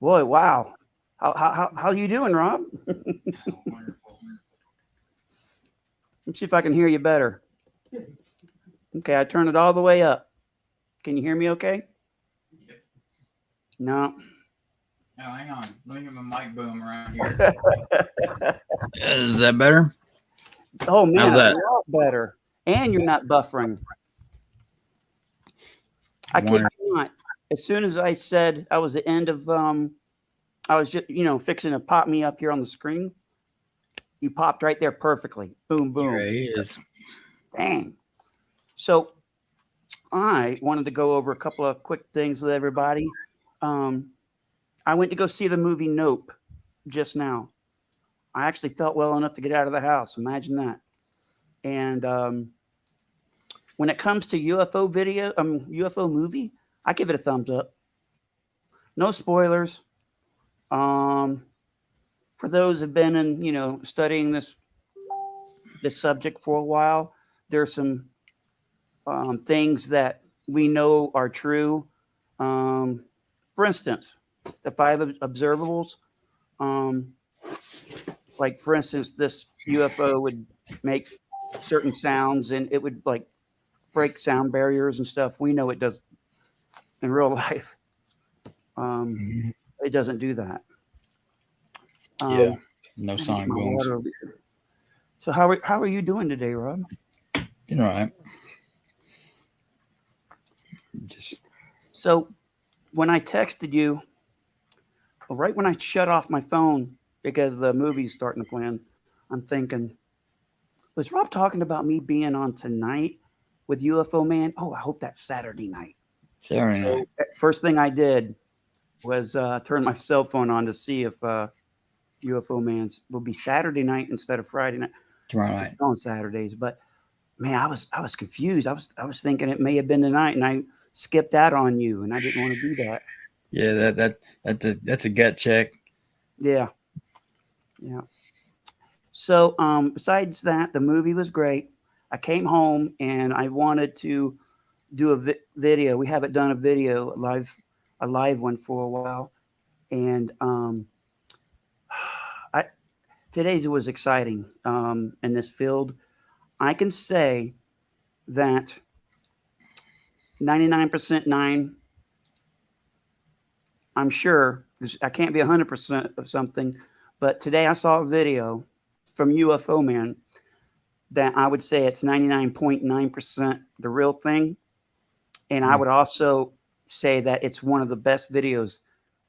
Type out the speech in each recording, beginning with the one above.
Boy, wow. How you doing, Rob? Wonderful. Let's see if I can hear you better. Okay, I turned it all the way up. Can you hear me okay? Yep. No. Now hang on. Let me get my mic boom around here. Is that better? Oh How's man, a that? lot better. And you're not buffering. I kid Wonder. you not. As soon as I said I was the end of I was just fixing to pop me up here on the screen, you popped right there perfectly. Boom boom. Here he is. Bang. So I wanted to go over a couple of quick things with everybody. Um, I went to go see the movie Nope just now. I actually felt well enough to get out of the house. Imagine that. And when it comes to UFO movie, I give it a thumbs up. No spoilers. Um, for those who've been in, studying this subject for a while, there's some things that we know are true. Um, for instance, the five observables. Um, like for instance, this UFO would make certain sounds and it would like break sound barriers and stuff. We know it does in real life. Um, Mhm. it doesn't do that. Yeah. Um, No let me get sonic my booms. water over here. So how are you doing today, Rob? You know, right? Just So when I texted you, right when I shut off my phone because the movie's starting to plan, I'm thinking, was Rob talking about me being on tonight with UFO Man? Oh, I hope that's Saturday night. Saturday night. So first thing I did was turn my cell phone on to see if UFO Man's will be Saturday night instead of Friday night. Tomorrow night. On Saturdays, but man, I was confused. I was thinking it may have been tonight, and I skipped out on you, and I didn't want to do that. Yeah, that's a gut check. Yeah, yeah. So besides that, the movie was great. I came home and I wanted to do a video. We haven't done a video a live one for a while, and I today's was exciting in this field. I can say that 99% nine. I'm sure I can't be 100% of something, but today I saw a video from UFO Man that I would say it's 99.9% the real thing. And I Mm. would also say that it's one of the best videos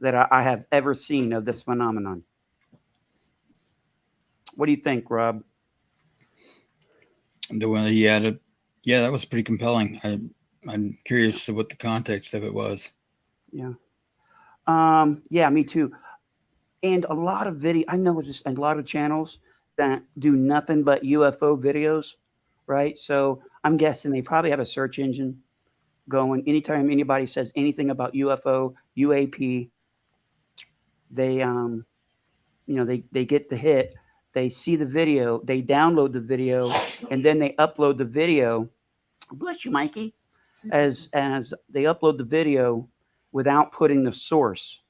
that I have ever seen of this phenomenon. What do you think, Rob? The one that he added, yeah, that was pretty compelling. I'm curious to what the context of it was. Yeah. Yeah, me too. And a lot of video, I know just a lot of channels that do nothing but UFO videos, right? So I'm guessing they probably have a search engine going. Anytime anybody says anything about UFO, UAP, they they get the hit. They see the video, they download the video, and then they upload the video. Bless you, Mikey. As they upload the video without putting the source.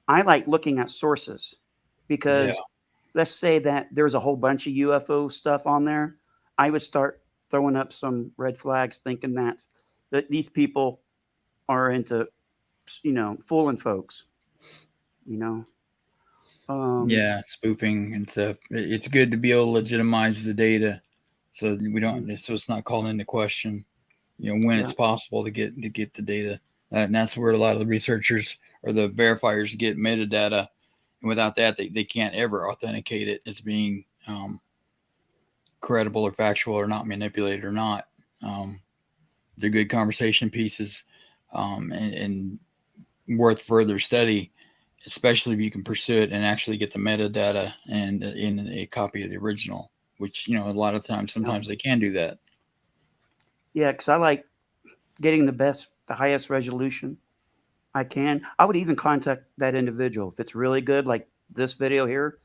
I like looking at sources Yeah. because let's say that there's a whole bunch of UFO stuff on there. I would start throwing up some red flags, thinking that these people are into fooling folks. You know, um, Yeah, spoofing and stuff. It's good to be able to legitimize the data, so we don't. So it's not called into question. When yeah, it's possible to get the data, and that's where a lot of the researchers or the verifiers get metadata, and without that, they can't ever authenticate it as being credible or factual or not manipulated or not. Um, they're good conversation pieces, and worth further study, especially if you can pursue it and actually get the metadata and in a copy of the original, which a lot of times, yeah, sometimes they can do that. yeah. Because I like getting the highest resolution I can. I would even contact that individual if it's really good, like this video here.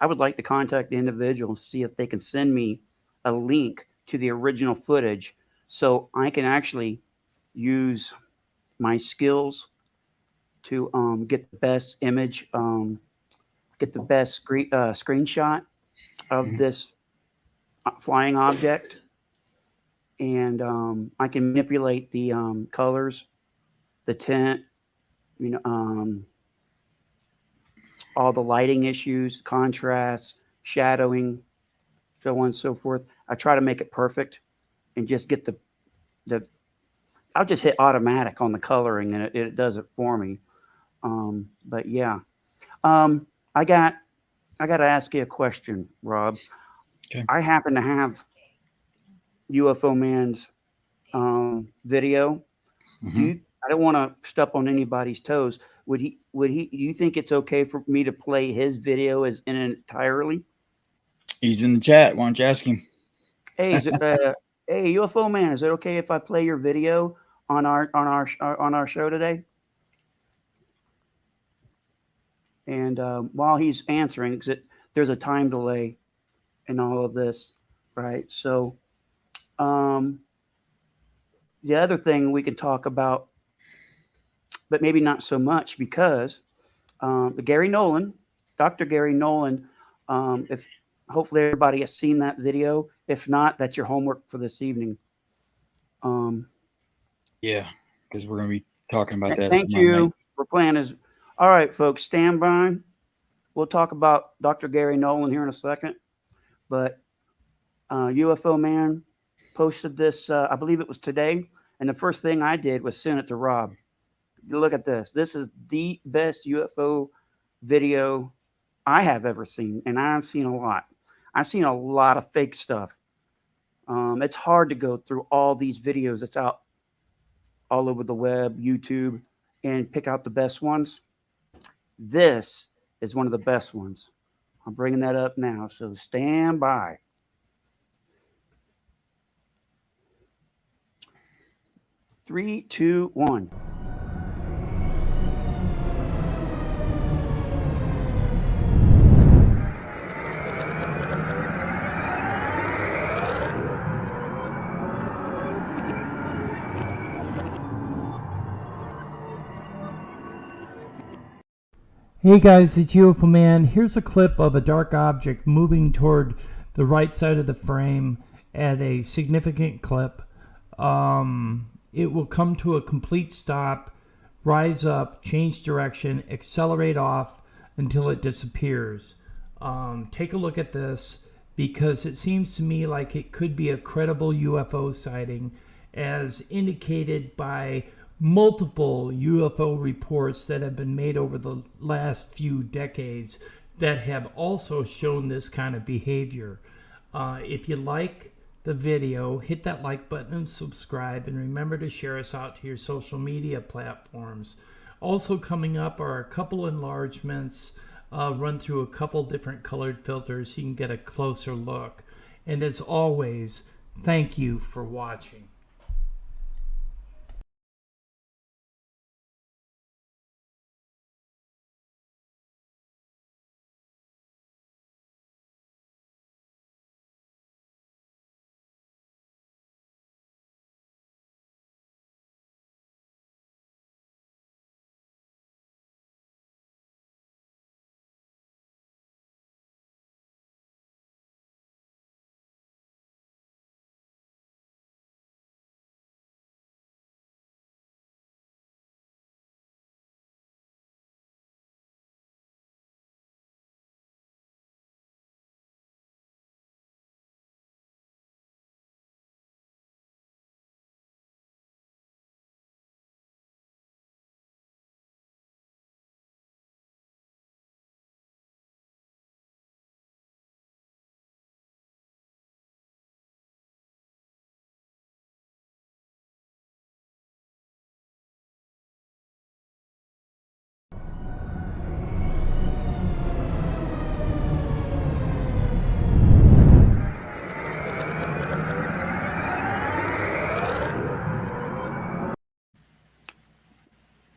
I would like to contact the individual and see if they can send me a link to the original footage so I can actually use my skills to get the best image, get the best screenshot of this flying object, and I can manipulate the colors, the tint, you know, all the lighting issues, contrast, shadowing, so on and so forth. I try to make it perfect and just get the. I'll just hit automatic on the coloring and it does it for me. But yeah, um, I got I got to ask you a question, Rob. Okay. I happen to have UFO Man's video. Do Mhm. you? I don't want to step on anybody's toes. Would he? Would he? Do you think it's okay for me to play his video as in entirely? He's in the chat. Why don't you ask him? Hey, is it? Hey, UFO Man, is it okay if I play your video on our show today? And while he's answering, because there's a time delay in all of this, right? So um, the other thing we can talk about, but maybe not so much, because Gary Nolan, Dr. Gary Nolan, if hopefully everybody has seen that video. If not, that's your homework for this evening. Um, Yeah, because we're going to be talking about that Thank tomorrow night. you. We're playing is all right, folks. Stand by. We'll talk about Dr. Gary Nolan here in a second, but UFO Man posted this. I believe it was today, and the first thing I did was send it to Rob. Look at this. This is the best UFO video I have ever seen, and I've seen a lot. I've seen a lot of fake stuff. It's hard to go through all these videos that's out all over the web, YouTube, and pick out the best ones. This is one of the best ones. I'm bringing that up now, so stand by. Three, two, one. Hey guys, it's UFO Man. Here's a clip of a dark object moving toward the right side of the frame at a significant clip. It will come to a complete stop, rise up, change direction, accelerate off until it disappears. Take a look at this because it seems to me like it could be a credible UFO sighting as indicated by multiple UFO reports that have been made over the last few decades that have also shown this kind of behavior. If you like the video, hit that like button and subscribe, and remember to share us out to your social media platforms. Also coming up are a couple enlargements, run through a couple different colored filters so you can get a closer look. And as always, thank you for watching.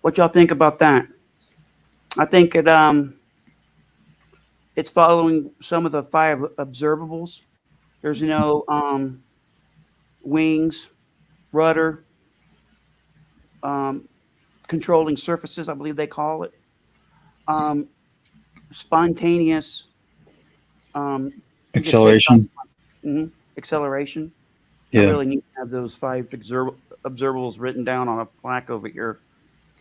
What y'all think about that? I think it's following some of the five observables. There's no wings, rudder, controlling surfaces, I believe they call it. Spontaneous Acceleration. Acceleration. Yeah. I really need to have those 5 observables written down on a plaque over here.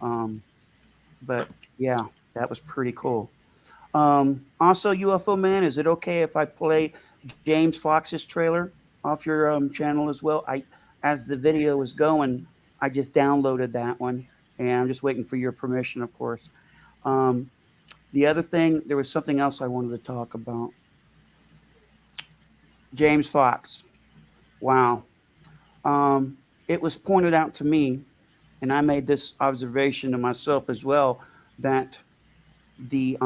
But yeah, that was pretty cool. Also, UFO Man, is it okay if I play James Fox's trailer off your channel as well? As the video was going, I just downloaded that one, and I'm just waiting for your permission, of course. The other thing, there was something else I wanted to talk about. James Fox. Wow. It was pointed out to me, and I made this observation to myself as well, that the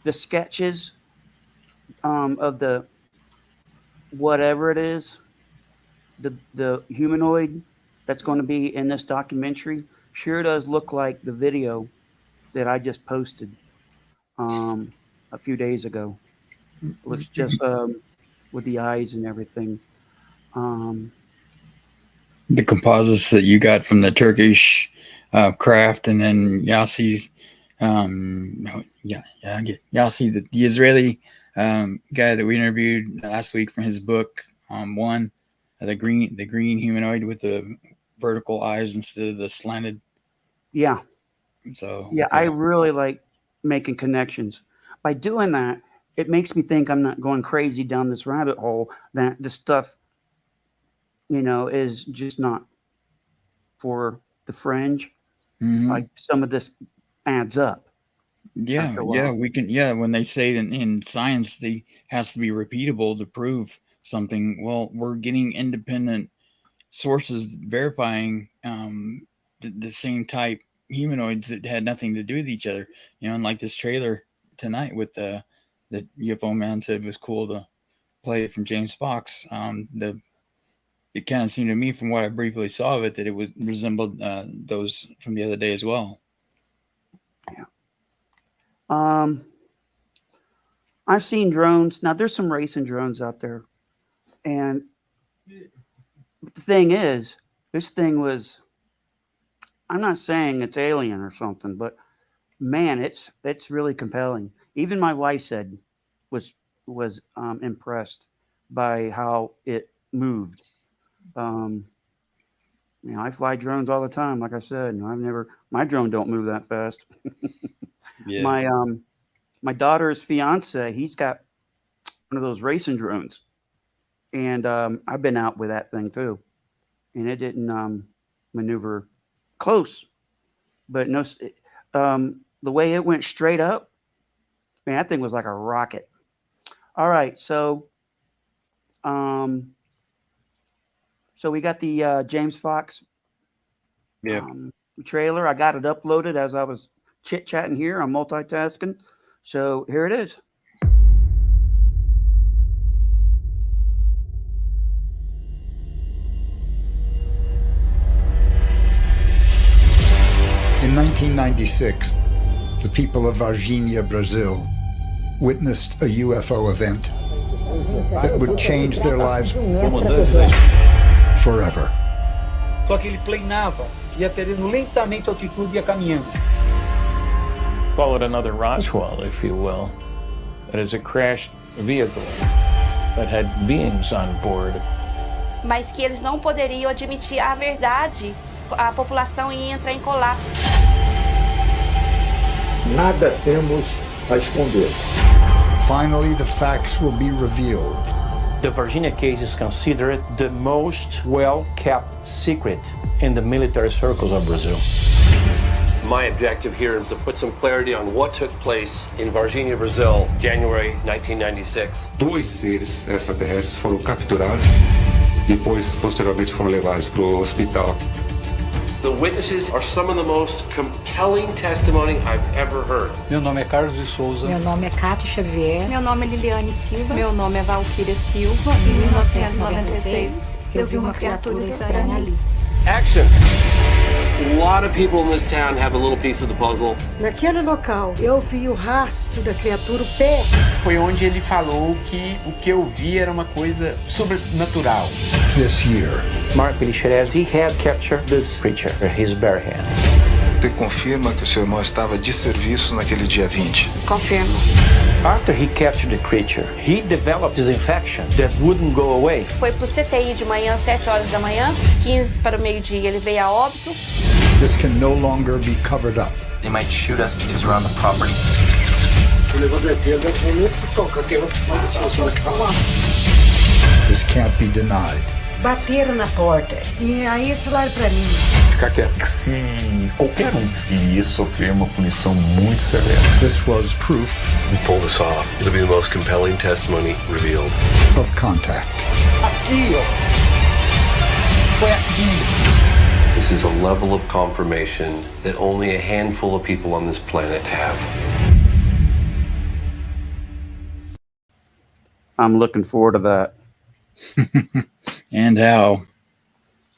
sketches of the whatever it is, the humanoid that's going to be in this documentary sure does look like the video that I just posted a few days ago. It looks just with the eyes and everything. The composites that you got from the Turkish craft, and then Yassi's Yassi, the Israeli guy that we interviewed last week from his book, one, the green humanoid with the vertical eyes instead of the slanted. Yeah. So yeah, I really like making connections. By doing that, it makes me think I'm not going crazy down this rabbit hole, that the stuff, is just not for the fringe. Like some of this adds up. Yeah, we can. Yeah, when they say that in science, they has to be repeatable to prove something. Well, we're getting independent sources verifying the same type humanoids that had nothing to do with each other. And like this trailer tonight with the UFO Man said was cool to play it from James Fox. It kind of seemed to me, from what I briefly saw of it, that it resembled those from the other day as well. Yeah. I've seen drones. Now there's some racing drones out there, and the thing is, this thing was, I'm not saying it's alien or something, but man, it's really compelling. Even my wife said was impressed by how it moved. I fly drones all the time, like I said, and my drone don't move that fast. Yeah. My daughter's fiance, he's got one of those racing drones, and I've been out with that thing too, and it didn't maneuver close, but no, the way it went straight up, man, that thing was like a rocket. All right, so we got the James Fox trailer. I got it uploaded as I was chit-chatting here. I'm multitasking. So here it is. In 1996, the people of Varginha, Brazil, witnessed a UFO event that would change their lives forever. Só que ele planava, ia perdendo lentamente a altitude e ia caminhando. Call it another Roswell, if you will. That is a crashed vehicle that had beings on board. Mas que eles não poderiam admitir a verdade, a população ia entrar em colapso. Nada temos a esconder. Finally, the facts will be revealed. The Virginia case is considered the most well-kept secret in the military circles of Brazil. My objective here is to put some clarity on what took place in Varginha, Brazil, January 1996. 2 seres extraterrestres foram capturados, depois posteriormente foram levados para o hospital. The witnesses are some of the most compelling testimony I've ever heard. Meu nome é Carlos de Souza. Meu nome é Cátia Xavier. Meu nome é Liliane Silva. Meu nome é Valquíria Silva. Em 1996, eu vi uma criatura estranha ali. Action! A lot of people in this town have a little piece of the puzzle. Naquele local, eu vi o rastro da criatura, o pé. foi onde ele falou que o que eu vi era uma coisa sobrenatural. This year, Mark really shares he had captured this creature in his bare hands. Você confirma que o seu irmão estava de serviço naquele dia 20? Confirmo. After he captured the creature, he developed this infection that wouldn't go away. Foi pro CTI de manhã, 7 horas da manhã, 15 para o meio-dia ele veio a óbito. this can no longer be covered up. They might shoot us because we're on the property. This can't be denied. Bateram na porta e aí falaram pra mim. Ficar quieto. Se qualquer iria sofrer uma punição muito severa. This was proof. We pull this off. It'll be the most compelling testimony revealed. Of contact. Aqui, ó. Foi aqui. This is a level of confirmation that only a handful of people on this planet have. I'm looking forward to that. And how?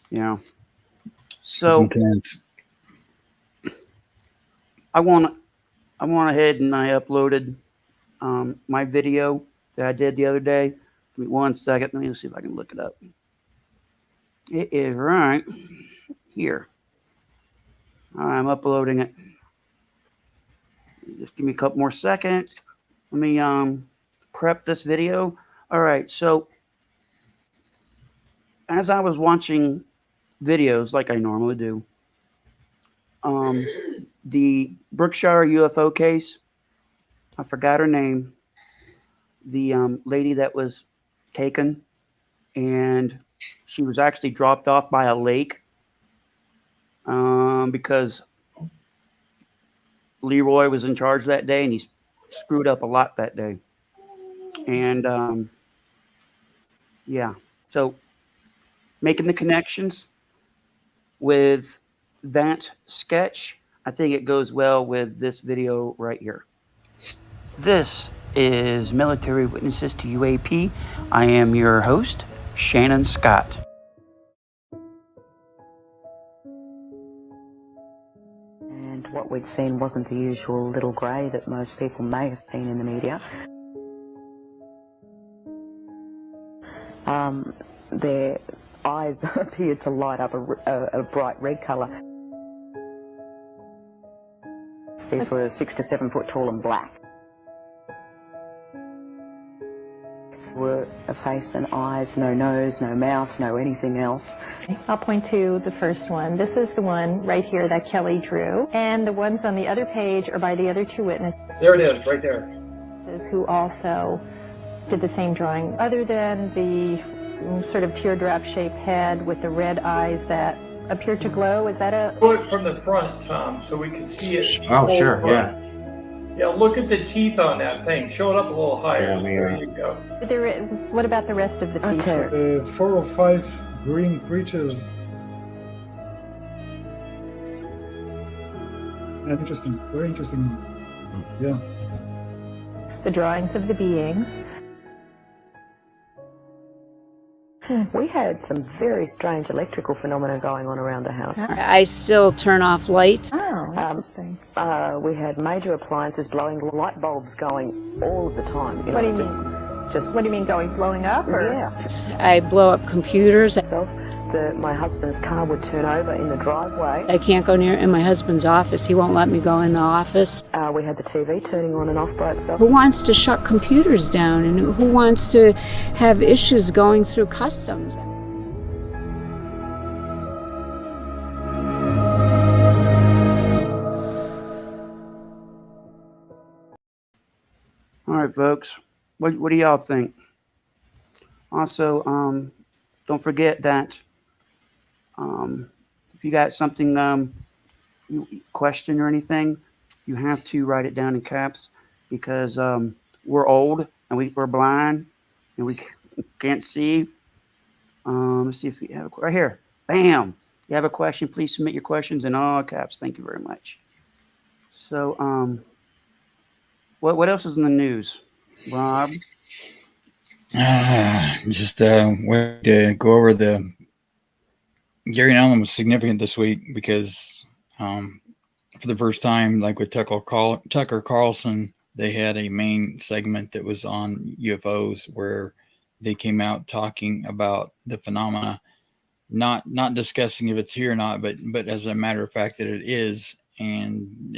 Yeah. So I went ahead and I uploaded my video that I did the other day. Give me 1 second. Let me see if I can look it up. It is right here. I'm uploading it. Just give me a couple more seconds. Let me prep this video. All right, so as I was watching videos like I normally do, the Brookshire UFO case, I forgot her name, the lady that was taken, and she was actually dropped off by a lake because Leroy was in charge that day, and he screwed up a lot that day. And yeah, so making the connections with that sketch, I think it goes well with this video right here. This is Military Witnesses to UAP. I am your host, Shannon Scott. And what we'd seen wasn't the usual little grey that most people may have seen in the media. Their eyes appeared to light up a bright red colour. These were 6 to 7 foot tall and black. Were a face and eyes, no nose, no mouth, no anything else. I'll point to the first one. This is the one right here that Kelly drew. And the ones on the other page are by the other two witnesses. There it is, right there. Who also did the same drawing. Other than the sort of teardrop-shaped head with the red eyes that appear to glow, is that a... Put it from the front, Tom, so we can see it. Oh, sure, yeah. Yeah, look at the teeth on that thing. Show it up a little higher. Yeah, there you go. What about the rest of the feature? 4 or 5 green creatures. Yeah, interesting. Very interesting. Yeah. The drawings of the beings. We had some very strange electrical phenomena going on around the house. I still turn off lights. Oh, interesting. We had major appliances blowing, light bulbs going all of the time. What do you mean? Just what do you mean, blowing up? Or? Yeah. I blow up computers. My husband's car would turn over in the driveway. I can't go near in my husband's office. He won't let me go in the office. We had the TV turning on and off by itself. Who wants to shut computers down, and who wants to have issues going through customs? All right, folks. What do y'all think? Also, don't forget that if you got something, question or anything, you have to write it down in caps because we're old and we're blind and we can't see. Let's see if we have right here. Bam! You have a question? Please submit your questions in all caps. Thank you very much. So, what else is in the news, Rob? Just way to go over the Gary Allen was significant this week because for the first time, like with Tucker Carlson they had a main segment that was on UFOs where they came out talking about the phenomena, not discussing if it's here or not, but as a matter of fact that it is, and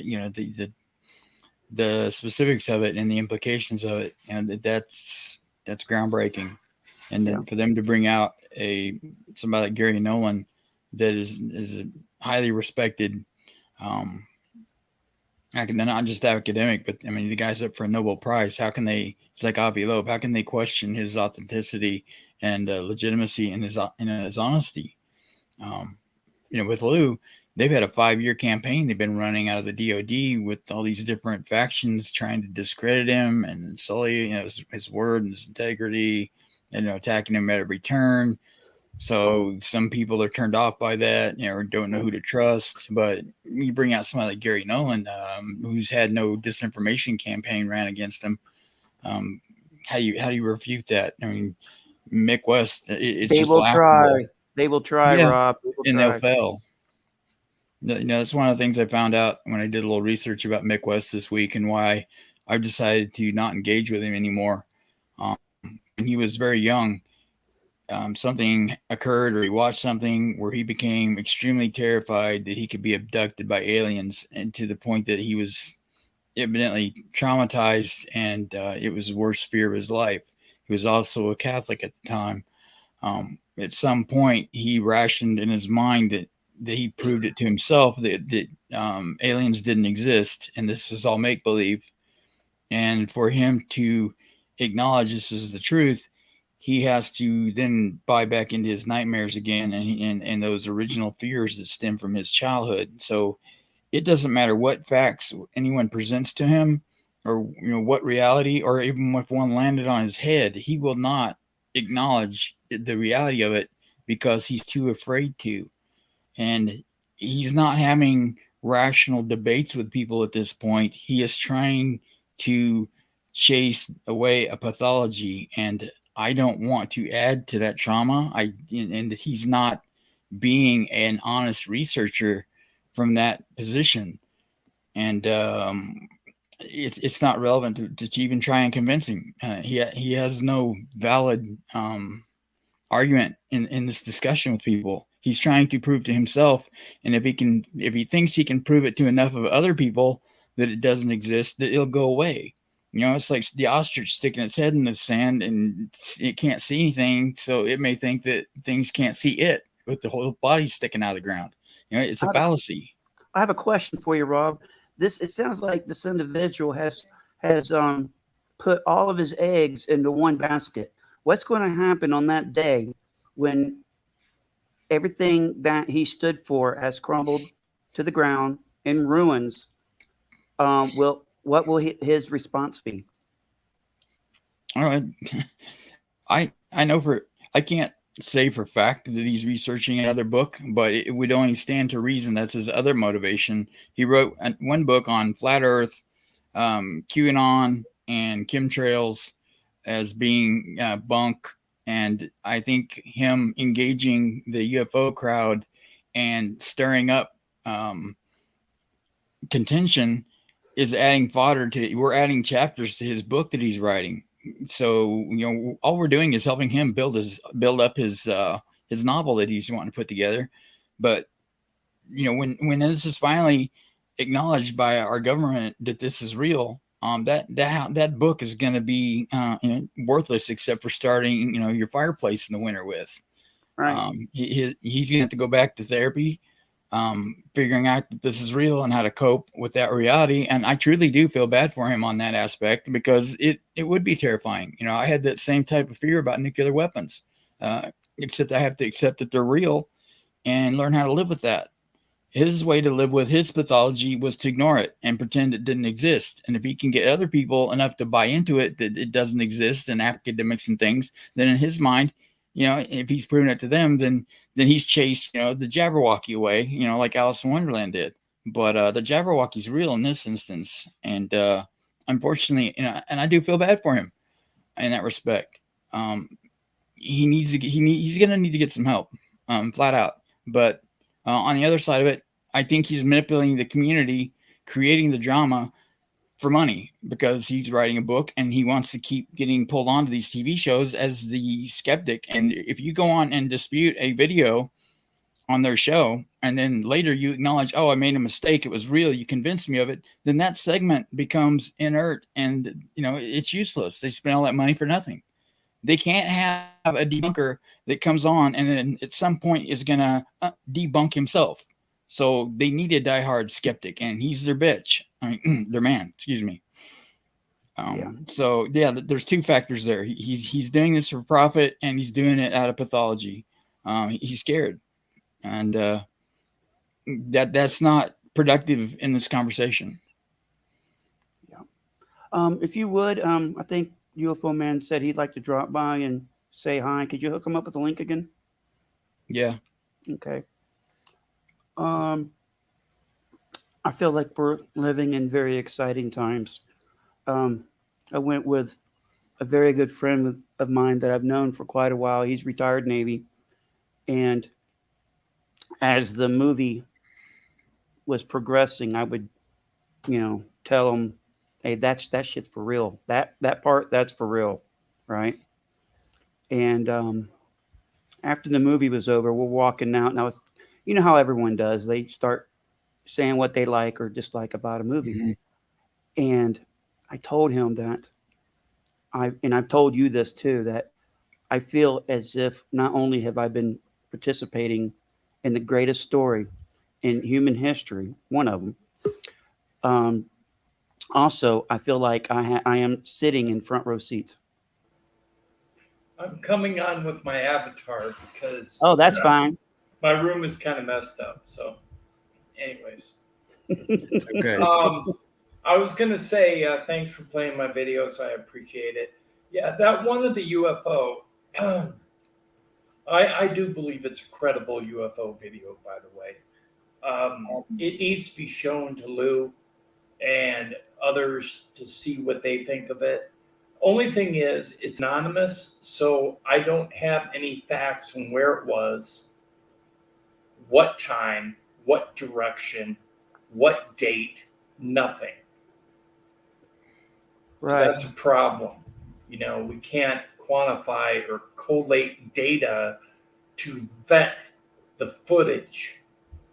the specifics of it and the implications of it, and that's groundbreaking. And then for them to bring out somebody like Gary Nolan, that is a highly respected, not just academic, but I mean the guy's up for a Nobel Prize. How can they? It's like Avi Loeb. How can they question his authenticity and legitimacy and his honesty? With Lou, they've had a 5-year campaign they've been running out of the DoD with all these different factions trying to discredit him and sully his word and his integrity, and attacking him at every turn. So some people are turned off by that, or don't know who to trust. But you bring out somebody like Gary Nolan, who's had no disinformation campaign ran against him. How do you refute that? I mean, Mick West, it's they just will laughable. try. They will try, Yeah, Rob. they'll fail. That's one of the things I found out when I did a little research about Mick West this week, and why I've decided to not engage with him anymore. When he was very young, something occurred, or he watched something where he became extremely terrified that he could be abducted by aliens, and to the point that he was evidently traumatized, and it was the worst fear of his life. He was also a Catholic at the time. At some point, he rationed in his mind that he proved it to himself that aliens didn't exist, and this was all make-believe. And for him to acknowledge this is the truth, he has to then buy back into his nightmares again, and those original fears that stem from his childhood. So it doesn't matter what facts anyone presents to him, or what reality, or even if one landed on his head, he will not acknowledge the reality of it because he's too afraid to. And he's not having rational debates with people at this point. He is trying to chase away a pathology, and I don't want to add to that trauma. And he's not being an honest researcher from that position, and it's not relevant to even try and convince him. He has no valid argument in this discussion with people. He's trying to prove to himself, and if he thinks he can prove it to enough of other people that it doesn't exist, that it'll go away. It's like the ostrich sticking its head in the sand and it can't see anything, so it may think that things can't see it with the whole body sticking out of the ground. It's a fallacy. I have a question for you, Rob. It sounds like this individual has put all of his eggs into one basket. What's going to happen on that day when everything that he stood for has crumbled to the ground in ruins? What will his response be? All right. I know I can't say for fact that he's researching another book, but it would only stand to reason that's his other motivation. He wrote one book on flat Earth, QAnon, and chemtrails as being bunk. And I think him engaging the UFO crowd and stirring up contention is adding fodder we're adding chapters to his book that he's writing. So, all we're doing is helping him build up his novel that he's wanting to put together. But, when this is finally acknowledged by our government that this is real, that book is going to be worthless, except for starting your fireplace in the winter with. Right. He's going to have to go back to therapy, figuring out that this is real and how to cope with that reality. And I truly do feel bad for him on that aspect, because it would be terrifying. I had that same type of fear about nuclear weapons, except I have to accept that they're real and learn how to live with that. His way to live with his pathology was to ignore it and pretend it didn't exist. And if he can get other people enough to buy into it, that it doesn't exist, and academics and things, then in his mind, if he's proven it to them, then he's chased, the Jabberwocky away, like Alice in Wonderland did. But the Jabberwocky's real in this instance. And unfortunately, and I do feel bad for him in that respect. He's going to need to get some help, flat out. But on the other side of it, I think he's manipulating the community, creating the drama, for money because he's writing a book and he wants to keep getting pulled onto these TV shows as the skeptic. And if you go on and dispute a video on their show and then later you acknowledge, oh, I made a mistake, it was real, you convinced me of it, then that segment becomes inert and it's useless. They spend all that money for nothing. They can't have a debunker that comes on and then at some point is gonna debunk himself. So they need a diehard skeptic, and he's their bitch. I mean, their man. Excuse me. So yeah, there's two factors there. He's doing this for profit, and he's doing it out of pathology. He's scared, and that's not productive in this conversation. Yeah. If you would, I think UFO Man said he'd like to drop by and say hi. Could you hook him up with the link again? Yeah. Okay. I feel like we're living in very exciting times. I went with a very good friend of mine that I've known for quite a while. He's retired Navy. And as the movie was progressing, I would, tell him, hey, that shit's for real. That part, that's for real. Right. And after the movie was over, we're walking out, and I was, how everyone does. They start saying what they like or dislike about a movie. Mm-hmm. And I told him that I've told you this too, that I feel as if not only have I been participating in the greatest story in human history, one of them, also I feel like I am sitting in front row seats. I'm coming on with my avatar because that's fine. My room is kind of messed up. So anyways, it's okay. I was going to say, thanks for playing my videos. I appreciate it. Yeah, that one of the UFO, I do believe it's a credible UFO video, by the way. It needs to be shown to Lou and others to see what they think of it. Only thing is, it's anonymous, so I don't have any facts on where it was, what time, what direction, what date, nothing. Right. So that's a problem. We can't quantify or collate data to vet the footage.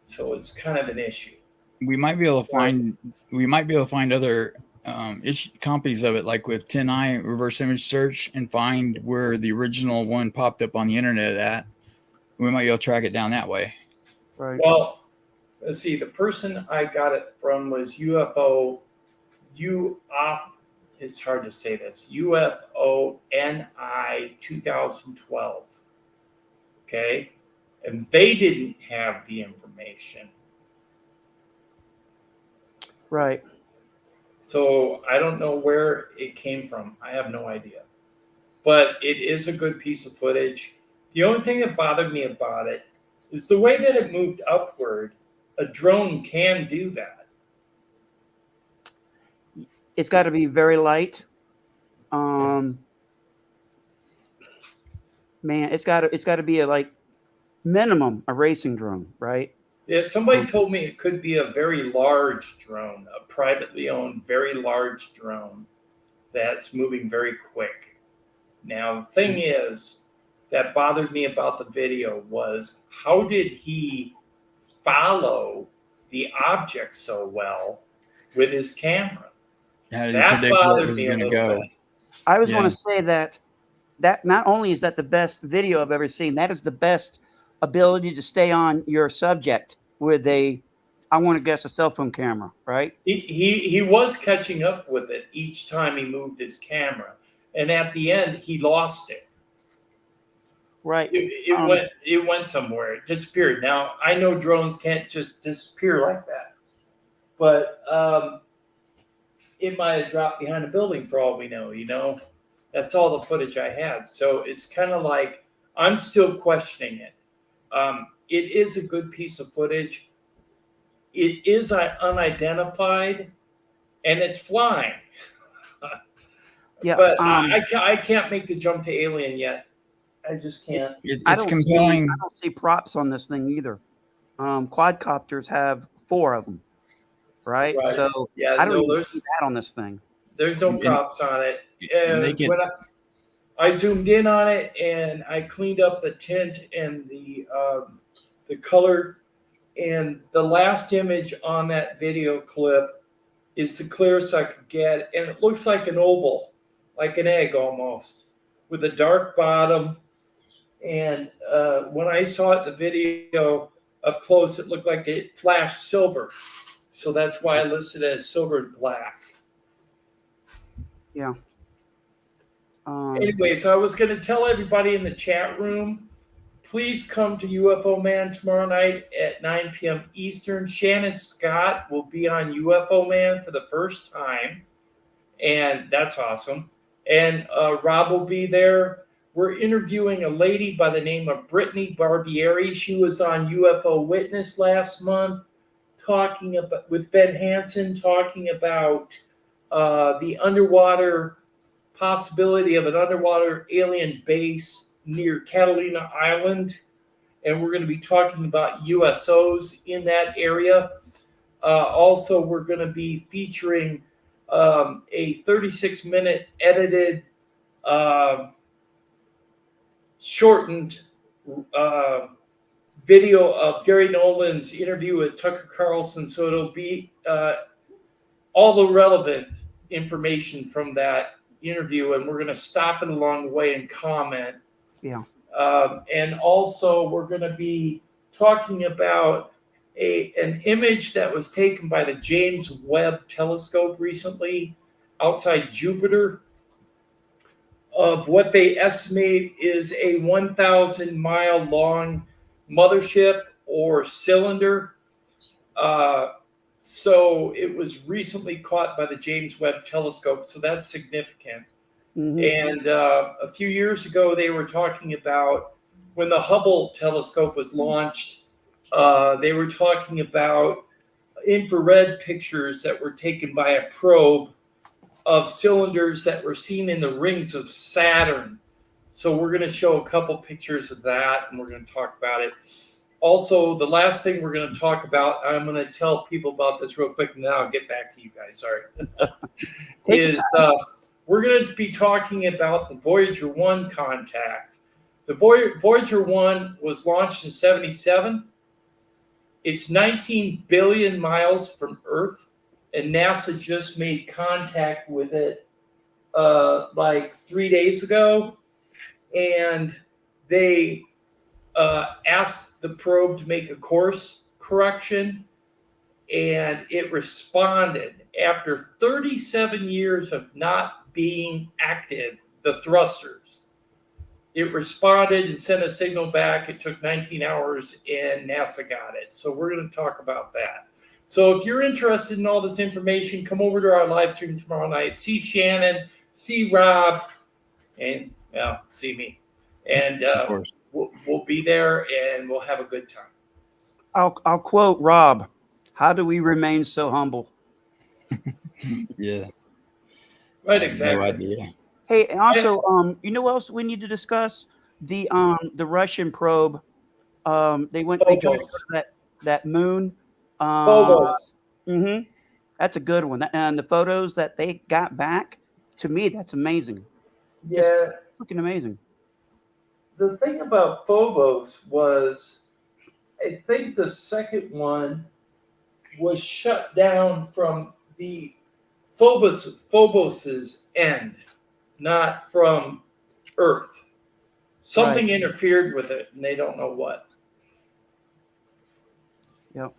So it's kind of an issue. We might be able to find other copies of it, like with 10i reverse image search, and find where the original one popped up on the internet at. We might be able to track it down that way. Right. Well, let's see. The person I got it from was UFO. It's hard to say this. UFO NI 2012. Okay, and they didn't have the information. Right. So I don't know where it came from. I have no idea. But it is a good piece of footage. The only thing that bothered me about it is the way that it moved upward. A drone can do that. It's got to be very light. Man, it's got to be a minimum a racing drone, right? Yeah, somebody told me it could be a very large drone, a privately owned, very large drone that's moving very quick. Now, the thing is that bothered me about the video was how did he follow the object so well with his camera? How did he predict where it was going to go? I always want to say that not only is that the best video I've ever seen, that is the best ability to stay on your subject with I want to guess, a cell phone camera, right? He was catching up with it each time he moved his camera, and at the end he lost it. Right. It went somewhere. It disappeared. Now I know drones can't just disappear like that, but it might have dropped behind a building for all we know. That's all the footage I had. So it's kind of like I'm still questioning it. It is a good piece of footage. It is unidentified, and it's flying. Yeah, but I can't make the jump to alien yet. I just can't. I don't see props on this thing either. Quadcopters have 4 of them. right? Right. So Yeah, I don't no, even there's see that on this thing. there's no And- props on it. and they And can- when I zoomed in on it and I cleaned up the tint and the color. And the last image on that video clip is the clearest I could get, and it looks like an oval, like an egg almost, with a dark bottom. And when I saw it in the video up close, it looked like it flashed silver. So that's why I listed it as silver and black. Yeah. Anyways, I was going to tell everybody in the chat room, please come to UFO Man tomorrow night at 9 p.m. Eastern. Shannon Scott will be on UFO Man for the first time, and that's awesome. And Rob will be there. We're interviewing a lady by the name of Brittany Barbieri. She was on UFO Witness last month, talking about with Ben Hansen, talking about the underwater possibility of an underwater alien base near Catalina Island. And we're going to be talking about USOs in that area. Also, we're going to be featuring a 36-minute edited, shortened video of Gary Nolan's interview with Tucker Carlson. So it'll be all the relevant information from that interview, and we're going to stop it along the way and comment. Yeah. And also, we're going to be talking about an image that was taken by the James Webb Telescope recently outside Jupiter of what they estimate is a 1,000-mile long mothership or cylinder. So it was recently caught by the James Webb Telescope, so that's significant. And a few years ago, they were talking about when the Hubble telescope was launched, they were talking about infrared pictures that were taken by a probe of cylinders that were seen in the rings of Saturn. So we're going to show a couple pictures of that, and we're going to talk about it. Also, the last thing we're going to talk about, I'm going to tell people about this real quick, and then I'll get back to you guys. Sorry. is we're going to be talking about the Voyager 1 contact. The Voyager 1 was launched in 1977. It's 19 billion miles from Earth, and NASA just made contact with it like 3 days ago. And they asked the probe to make a course correction, and it responded after 37 years of not being active, the thrusters. It responded and sent a signal back. It took 19 hours, and NASA got it. So we're going to talk about that. So if you're interested in all this information, come over to our live stream tomorrow night. See Shannon, see Rob, and see me. And we'll be there, and we'll have a good time. I'll quote Rob. How do we remain so humble? Yeah. Right, exactly. No idea. Hey, and also, you know what else we need to discuss? The Russian probe. They tried to go to that moon. Phobos. That's a good one. And the photos that they got back, to me, that's amazing. Yeah. Just freaking amazing. The thing about Phobos was, I think the second one was shut down from the Phobos's end, not from Earth. Something interfered with it, and they don't know what. Yep.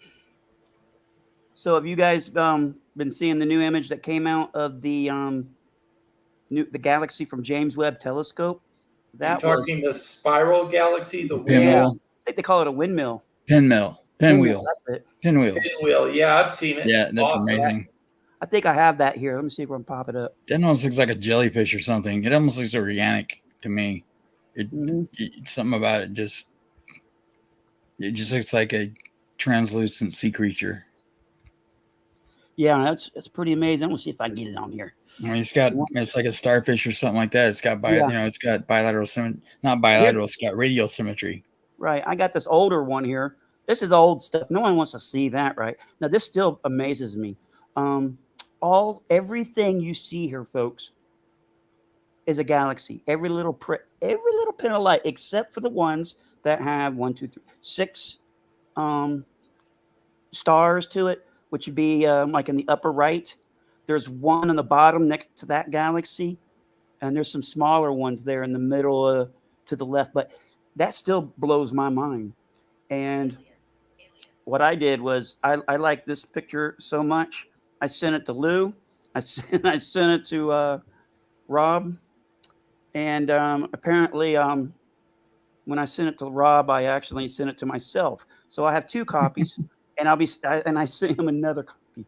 So have you guys been seeing the new image that came out of the galaxy from James Webb Telescope? You're talking the spiral galaxy, the I think they call it a windmill. Pinwheel. Pinwheel. Pinwheel. Yeah, I've seen it. Yeah, that's amazing. I think I have that here. Let me see if I can pop it up. That almost looks like a jellyfish or something. It almost looks organic to me. Something about it just looks like a translucent sea creature. Yeah, that's pretty amazing. I'm gonna see if I can get it on here. I mean, it's like a starfish or something like that. It's got it's got bilateral symmetry, not bilateral. It's got radial symmetry. Right. I got this older one here. This is old stuff. No one wants to see that, right? Now, this still amazes me. Everything you see here, folks, is a galaxy. Every little pin of light, except for the ones that have 1, 2, 3, 6 stars to it, which would be like in the upper right. There's one on the bottom next to that galaxy, and there's some smaller ones there in the middle to the left. But that still blows my mind. And what I did was I liked this picture so much, I sent it to Lou. I sent it to Rob, and apparently when I sent it to Rob, I actually sent it to myself. So I have 2 copies, and I sent him another copy.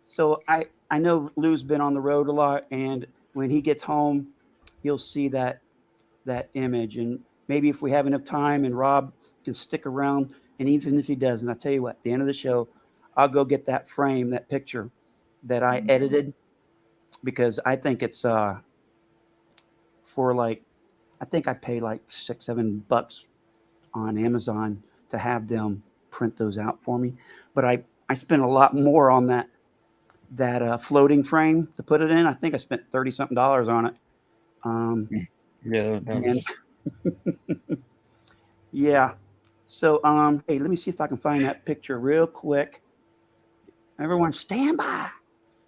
So I know Lou's been on the road a lot, and when he gets home, he'll see that image. And maybe if we have enough time, and Rob can stick around, and even if he doesn't, I'll tell you what, at the end of the show, I'll go get that frame, that picture that I edited, because I think it's for like, I think I pay like $6-7 on Amazon to have them print those out for me. But I spent a lot more on that floating frame to put it in. I think I spent $30-something on it. Yeah, that was... Yeah. So hey, let me see if I can find that picture real quick. Everyone, stand by.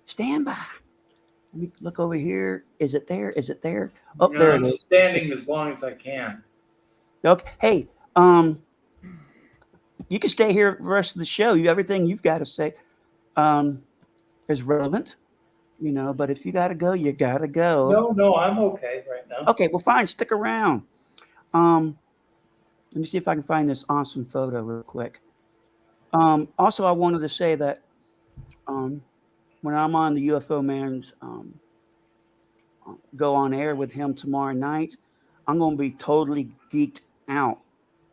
Stand by. Let me look over here. Is it there? Is it there? Oh, there it is. I'm standing as long as I can. Okay. Hey, you can stay here for the rest of the show. Everything you've got to say is relevant, but if you got to go, you got to go. No, I'm okay right now. Okay, well, fine. Stick around. Let me see if I can find this awesome photo real quick. Also, I wanted to say that when I'm on the UFO Man's go on air with him tomorrow night, I'm going to be totally geeked out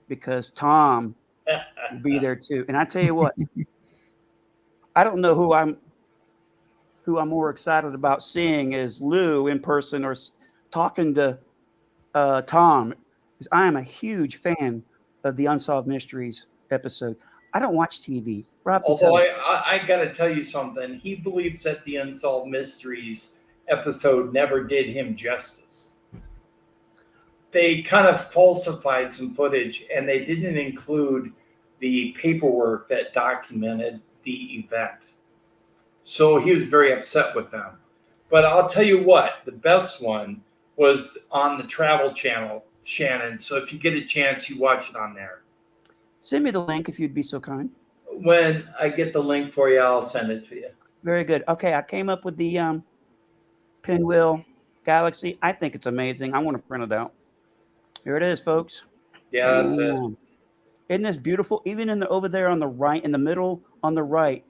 because Tom will be there too. And I tell you what, I don't know who I'm more excited about seeing is Lou in person or talking to Tom, because I am a huge fan of the Unsolved Mysteries episode. I don't watch TV. Rob, although I got to tell you something, he believes that the Unsolved Mysteries episode never did him justice. They kind of falsified some footage, and they didn't include the paperwork that documented the event. So he was very upset with them. But I'll tell you what, the best one was on the Travel Channel, Shannon. So if you get a chance, you watch it on there. Send me the link if you'd be so kind. When I get the link for you, I'll send it to you. Very good. Okay, I came up with the Pinwheel Galaxy. I think it's amazing. I want to print it out. Here it is, folks. Yeah, that's it. Isn't this beautiful? Even over there on the right, in the middle on the right,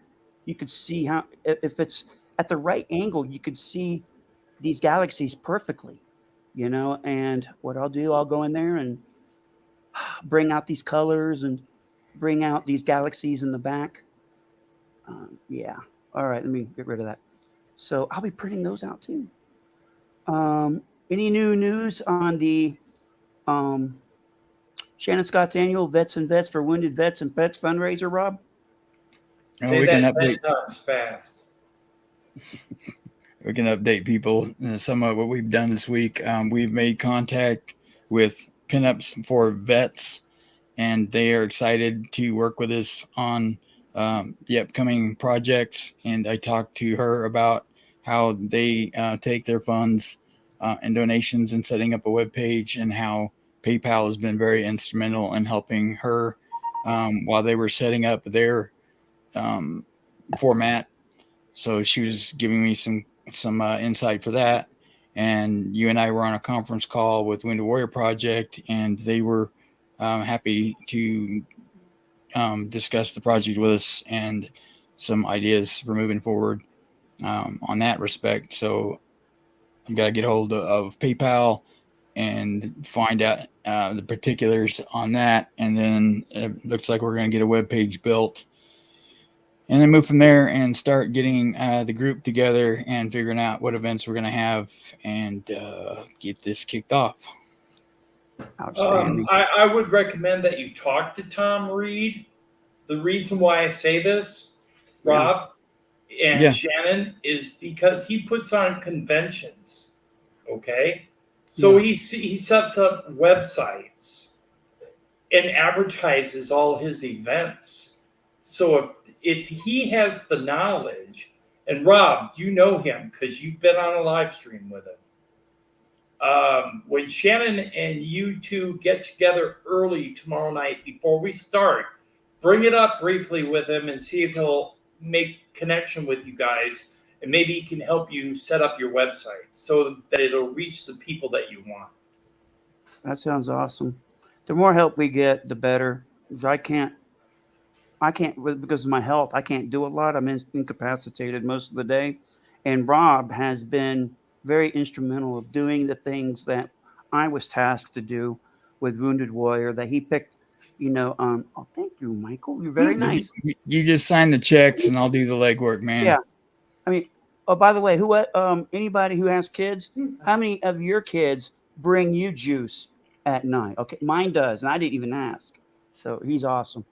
you could see how, if it's at the right angle, you could see these galaxies perfectly, and what I'll do, I'll go in there and bring out these colors and bring out these galaxies in the back. Yeah. All right. Let me get rid of that. So I'll be printing those out too. Any new news on the Shannon Scott's annual Vets and Vets for Wounded Vets and Pets fundraiser, Rob? Say that 10 times fast. We can update people some of what we've done this week. We've made contact with pinups for vets, and they are excited to work with us on the upcoming projects. And I talked to her about how they take their funds and donations and setting up a web page, and how PayPal has been very instrumental in helping her while they were setting up their format. So she was giving me some insight for that. And you and I were on a conference call with Wounded Warrior Project, and they were happy to discuss the project with us and some ideas for moving forward on that respect. So I've got to get hold of PayPal and find out the particulars on that. And then it looks like we're going to get a web page built, and then move from there and start getting the group together and figuring out what events we're going to have and get this kicked off. Outstanding. I would recommend that you talk to Tom Reed. The reason why I say this, Rob and Shannon, is because he puts on conventions. Okay, so he sets up websites and advertises all his events. So if he has the knowledge, and Rob, you know him because you've been on a live stream with him. When Shannon and you two get together early tomorrow night before we start, bring it up briefly with him and see if he'll make connection with you guys, and maybe he can help you set up your website so that it'll reach the people that you want. That sounds awesome. The more help we get, the better. I can't because of my health. I can't do a lot. I'm incapacitated most of the day, and Rob has been very instrumental of doing the things that I was tasked to do with Wounded Warrior that he picked. Oh, thank you, Michael. You're very nice. You just sign the checks, and I'll do the legwork, man. Yeah, I mean, oh, by the way, anybody who has kids, how many of your kids bring you juice at night? Okay, mine does, and I didn't even ask. So he's awesome.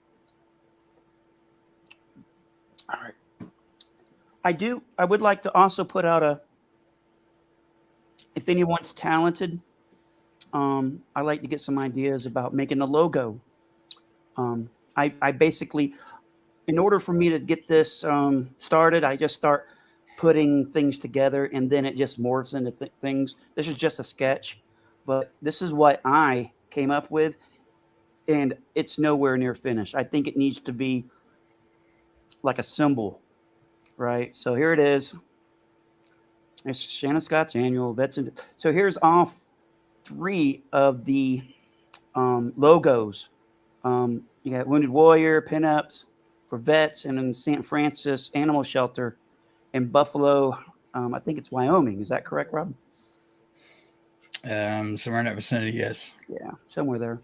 All right. I would like to also put out if anyone's talented, I like to get some ideas about making a logo. I basically, in order for me to get this started, I just start putting things together, and then it just morphs into things. This is just a sketch, but this is what I came up with, and it's nowhere near finished. I think it needs to be like a symbol, right? So here it is. It's Shannon Scott's annual vets. So here's all 3 of the logos. You got Wounded Warrior pinups for vets, and in St. Francis Animal Shelter in Buffalo. I think it's Wyoming. Is that correct, Rob? Somewhere in that vicinity, yes. Yeah, somewhere there.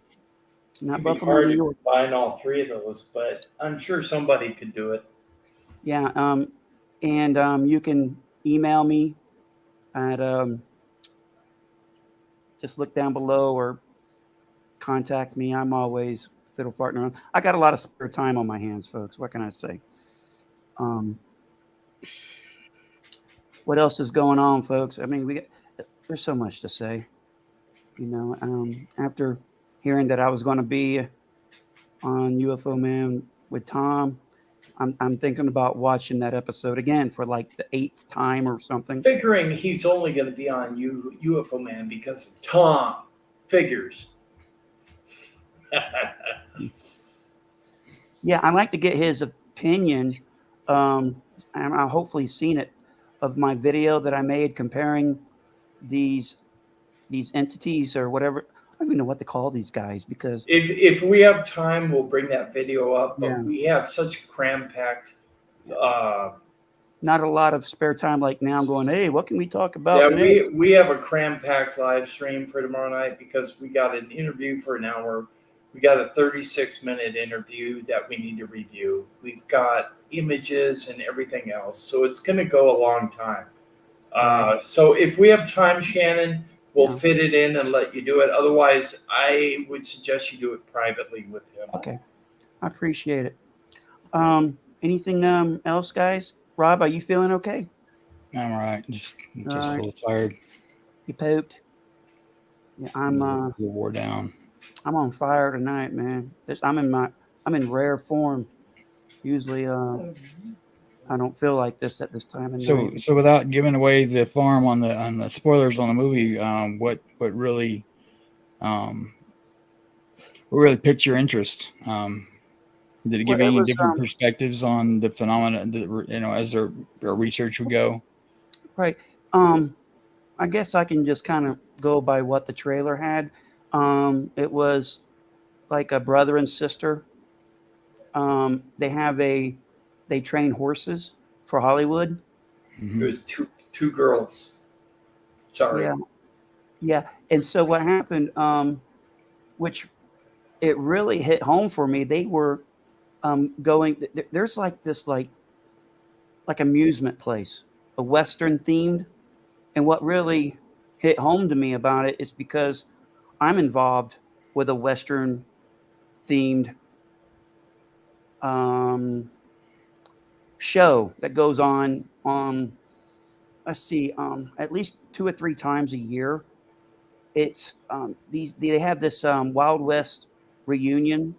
Not It's Buffalo, hard New to York. combine all 3 of those, but I'm sure somebody could do it. Yeah, and you can email me at just look down below or contact me. I'm always fiddle farting around. I got a lot of spare time on my hands, folks. What can I say? What else is going on, folks? I mean, there's so much to say. After hearing that I was going to be on UFO Man with Tom, I'm thinking about watching that episode again for like the 8th time or something. Figuring he's only going to be on UFO Man because of Tom. Figures. Yeah, I'd like to get his opinion, and I've hopefully seen it, of my video that I made comparing these entities or whatever. I don't even know what to call these guys because if we have time, we'll bring that video up. But Yeah. we have such cram-packed. Not a lot of spare time. Like now, I'm going, hey, what can we talk about? Yeah, next? we have a cram-packed live stream for tomorrow night because we got an interview for an hour. We got a 36-minute interview that we need to review. We've got images and everything else, so it's going to go a long time. So if we have time, Shannon, we'll fit it in and let you do it. Otherwise, I would suggest you do it privately with him. Okay, I appreciate it. Anything else, guys? Rob, are you feeling okay? I'm all right. Just All a right. little tired. You pooped? Yeah, I'm wore down. I'm on fire tonight, man. I'm in rare form. Usually, I don't feel like this at this time of night. So without giving away the farm on the spoilers on the movie, what really piqued your interest? Did it give any different perspectives on the phenomena that, as our research would go? Right. I guess I can just kind of go by what the trailer had. It was like a brother and sister. They train horses for Hollywood. It was two girls. Sorry. Yeah. And so what happened, which it really hit home for me, they were going, there's like this like amusement place, a Western themed. And what really hit home to me about it is because I'm involved with a Western themed show that goes on let's see, at least 2 or 3 times a year. It's they have this Wild West reunion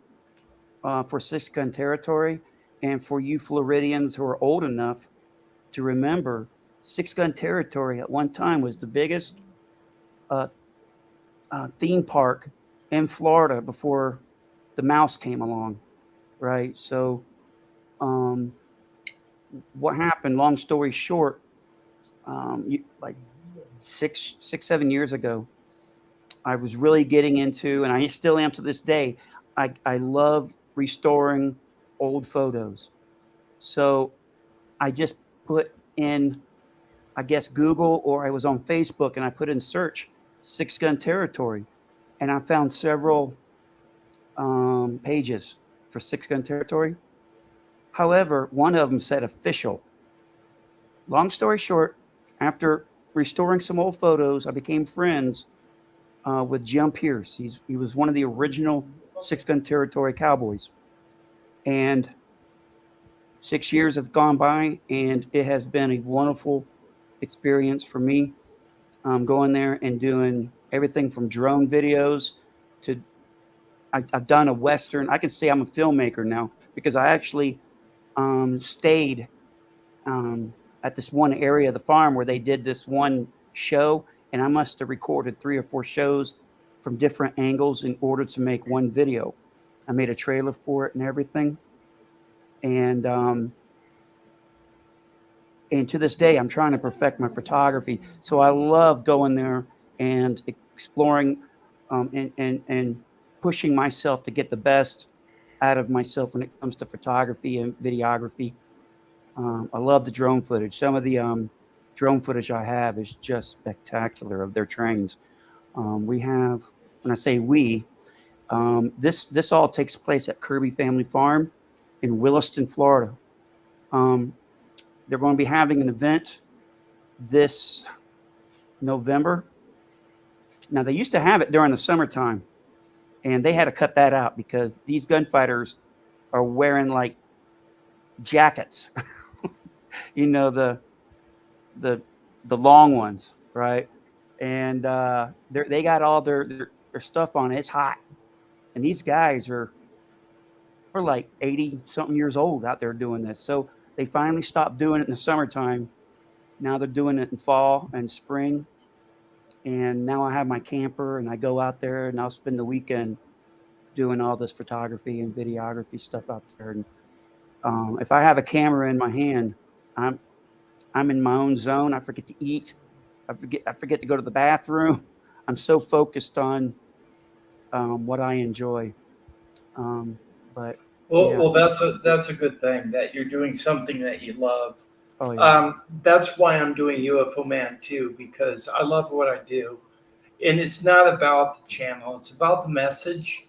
for Six Gun Territory, and for you Floridians who are old enough to remember, Six Gun Territory at one time was the biggest uh, theme park in Florida before the mouse came along, right? So, what happened? Long story short, like 7 years ago, I was really getting into, and I still am to this day. I love restoring old photos. So I just put in, I guess, Google, or I was on Facebook and I put in search Six Gun Territory, and I found several pages for Six Gun Territory. However, one of them said official. Long story short, after restoring some old photos, I became friends with Jim Pierce. He was one of the original Six Gun Territory Cowboys. And 6 years have gone by, and it has been a wonderful experience for me going there and doing everything from drone videos to I've done a Western. I can say I'm a filmmaker now because I actually stayed at this one area of the farm where they did this one show, and I must have recorded 3 or 4 shows from different angles in order to make one video. I made a trailer for it and everything, and to this day, I'm trying to perfect my photography. So I love going there and exploring and pushing myself to get the best out of myself when it comes to photography and videography. I love the drone footage. Some of the drone footage I have is just spectacular of their trains. We have, when I say we, this all takes place at Kirby Family Farm in Williston, Florida. They're going to be having an event this November. Now, they used to have it during the summertime, and they had to cut that out because these gunfighters are wearing like jackets, you know, the long ones, right? And they got all their stuff on. It's hot, and these guys are like 80 something years old out there doing this. So they finally stopped doing it in the summertime. Now they're doing it in fall and spring. And now I have my camper and I go out there and I'll spend the weekend doing all this photography and videography stuff out there. And if I have a camera in my hand, I'm in my own zone. I forget to eat. I forget to go to the bathroom. I'm so focused on what I enjoy. But well, that's a good thing that you're doing something that you love. Oh, yeah. That's why I'm doing UFO Man too, because I love what I do, and it's not about the channel; it's about the message.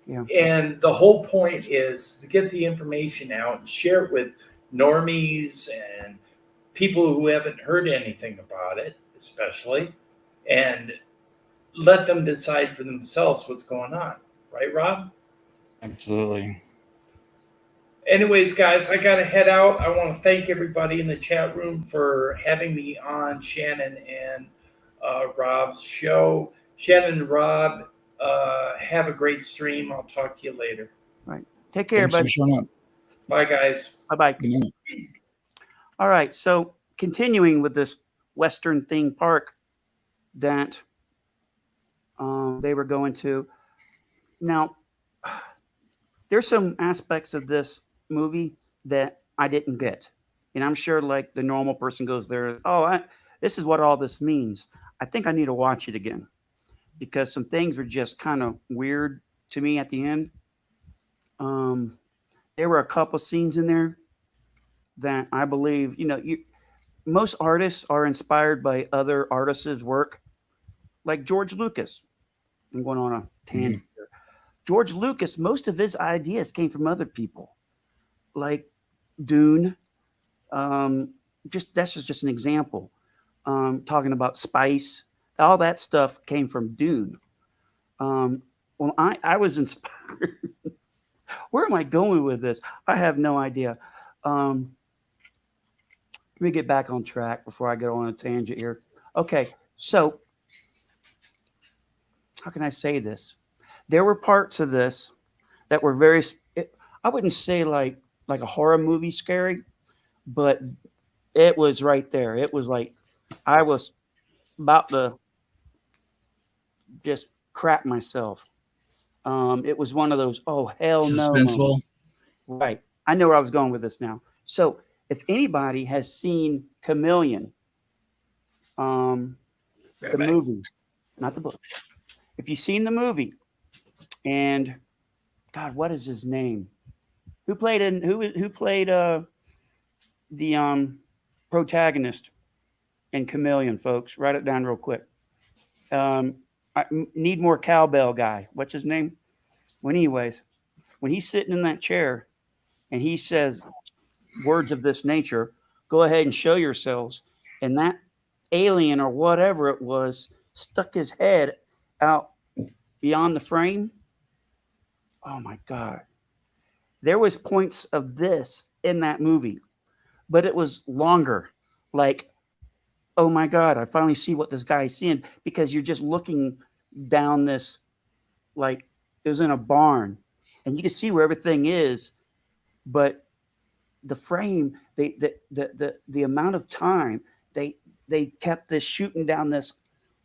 Yeah. And the whole point is to get the information out and share it with normies and people who haven't heard anything about it, especially, and let them decide for themselves what's going on. Right, Rob? Absolutely. Anyways, guys, I got to head out. I want to thank everybody in the chat room for having me on Shannon and Rob's show. Shannon and Rob, have a great stream. I'll talk to you later. Right. Take care, Thanks for buddy. showing up. Bye, guys. Bye-bye. Good night. All right. So continuing with this Western theme park that they were going to. Now, there's some aspects of this movie that I didn't get. And I'm sure like the normal person goes there, this is what all this means. I think I need to watch it again because some things were just kind of weird to me at the end. There were a couple scenes in there that I believe, most artists are inspired by other artists' work, like George Lucas. I'm going on a tangent here. George Lucas, most of his ideas came from other people, like Dune. That's just an example. Talking about spice, all that stuff came from Dune. Well, I was inspired. Where am I going with this? I have no idea. Let me get back on track before I go on a tangent here. Okay, so how can I say this? There were parts of this that were very. I wouldn't say like a horror movie scary, but it was right there. It was like I was about to just crap myself. It was one of those oh hell no Suspenseful. moments. Right. I know where I was going with this now. So if anybody has seen Chameleon, the movie, not the book. If you've seen the movie, and God, what is his name? Who played the protagonist in Chameleon, folks? Write it down real quick. I need more cowbell guy. What's his name? Well, anyways, when he's sitting in that chair and he says words of this nature, go ahead and show yourselves. And that alien or whatever it was stuck his head out beyond the frame. Oh my God. There was points of this in that movie, but it was longer. Like, oh my God, I finally see what this guy's seeing because you're just looking down this, like it was in a barn and you can see where everything is, but the frame, the amount of time they kept this shooting down this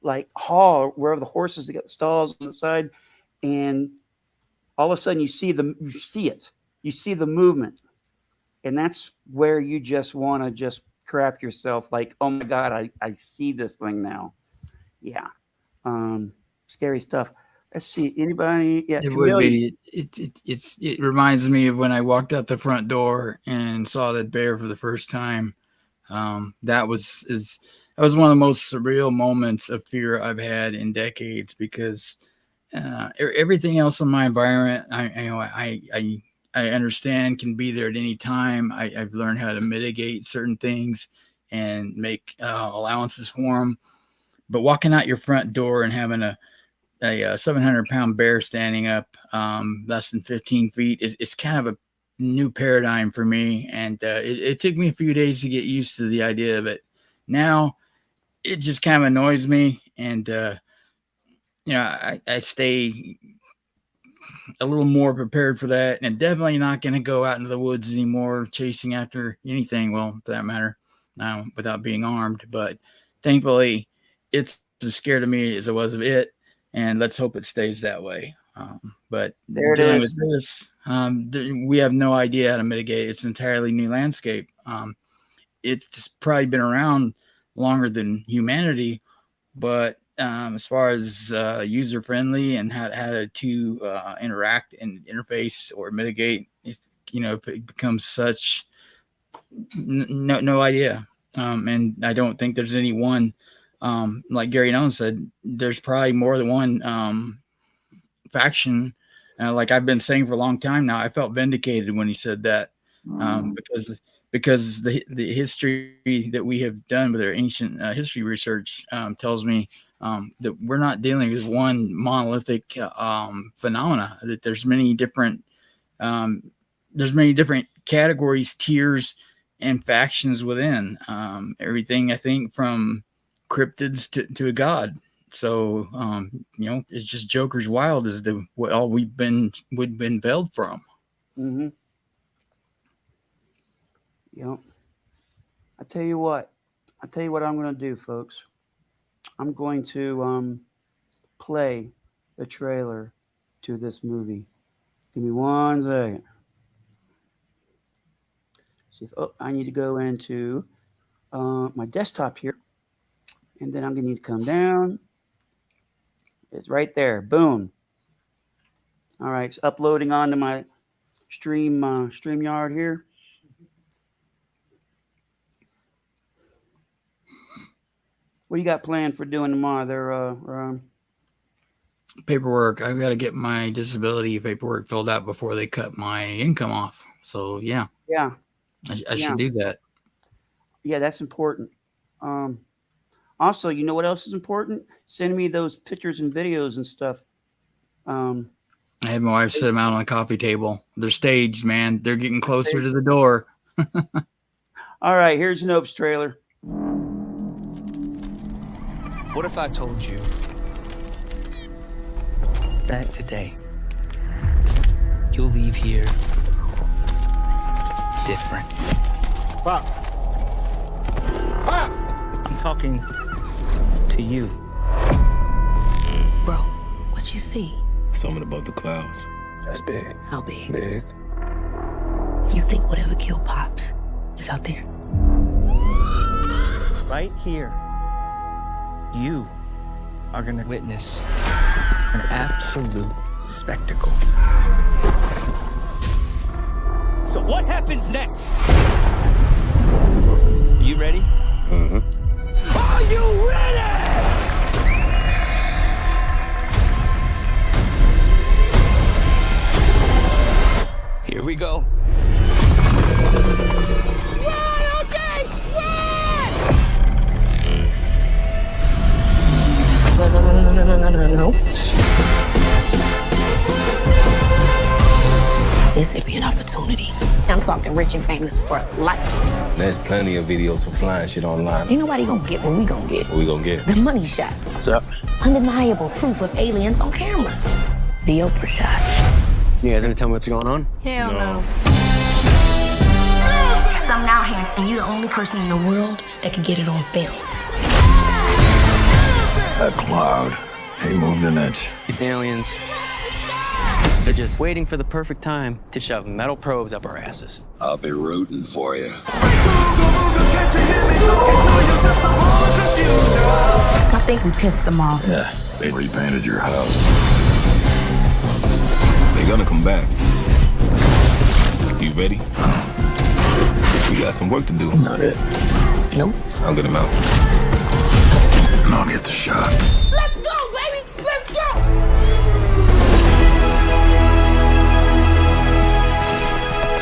like hall where the horses, they got the stalls on the side, and all of a sudden you see the movement, and that's where you just want to just crap yourself like, oh my God, I see this thing now. Yeah. Scary stuff. Let's see, anybody? Yeah, It would Chameleon. be. It reminds me of when I walked out the front door and saw that bear for the first time. That was one of the most surreal moments of fear I've had in decades because everything else in my environment, I understand can be there at any time. I've learned how to mitigate certain things and make allowances for them. But walking out your front door and having a 700-pound bear standing up less than 15 feet it's kind of a new paradigm for me, and it took me a few days to get used to the idea of it. Now it just kind of annoys me, and I stay a little more prepared for that, and definitely not going to go out into the woods anymore chasing after anything, well, for that matter, without being armed. But thankfully it's as scared of me as it was of it, and let's hope it stays that way. But There it dealing is. with this, we have no idea how to mitigate. It's an entirely new landscape. It's probably been around longer than humanity, but as far as user friendly and how to interact and interface or mitigate, if it becomes such, no idea. And I don't think there's any one. Like Gary Nolan said, there's probably more than one faction. Like I've been saying for a long time now, I felt vindicated when he said that, because the history that we have done with our ancient history research tells me that we're not dealing with one monolithic phenomena. That there's many different categories, tiers, and factions within everything. I think from cryptids to a god. So it's just Joker's Wild is what all we've been veiled from. Mm-hmm. Yep. I tell you what I'm going to do, folks. I'm going to play the trailer to this movie. Give me 1 second. See if I need to go into my desktop here, and then I'm going to need to come down. It's right there. Boom. All right, it's uploading onto my StreamYard here. What do you got planned for doing tomorrow there, Paperwork. I've got to get my disability paperwork filled out before they cut my income off. So yeah. Yeah. I should do that. Yeah, that's important. Also, you know what else is important? Send me those pictures and videos and stuff I had my wife sit them out on the coffee table. They're staged, man. They're getting closer to the door. All right, here's Nope's trailer. What if I told you that today you'll leave here different? Pops! Pops! I'm talking to you. Bro, what you see? Something above the clouds. That's big. How big? Big. You think whatever killed Pops is out there? Right here, you are gonna witness an absolute spectacle. So what happens next? Are you ready? Mm-hmm. Are you ready? Here we go. No. This would be an opportunity. I'm talking rich and famous for life. There's plenty of videos for flying shit online. Ain't nobody gonna get what we gonna get. What we gonna get? The money shot. What's up? Undeniable proof of aliens on camera. The Oprah shot. You guys gonna tell me what's going on? Hell no. Something out here, and you're the only person in the world that can get it on film. That cloud, he moved an inch. It's aliens. They're just waiting for the perfect time to shove metal probes up our asses. I'll be rooting for you. I think we pissed them off. Yeah, they repainted your house. They're gonna come back. You ready? We got some work to do. Not it. Nope. I'll get him out. And I'll get the shot. Let's go, baby! Let's go!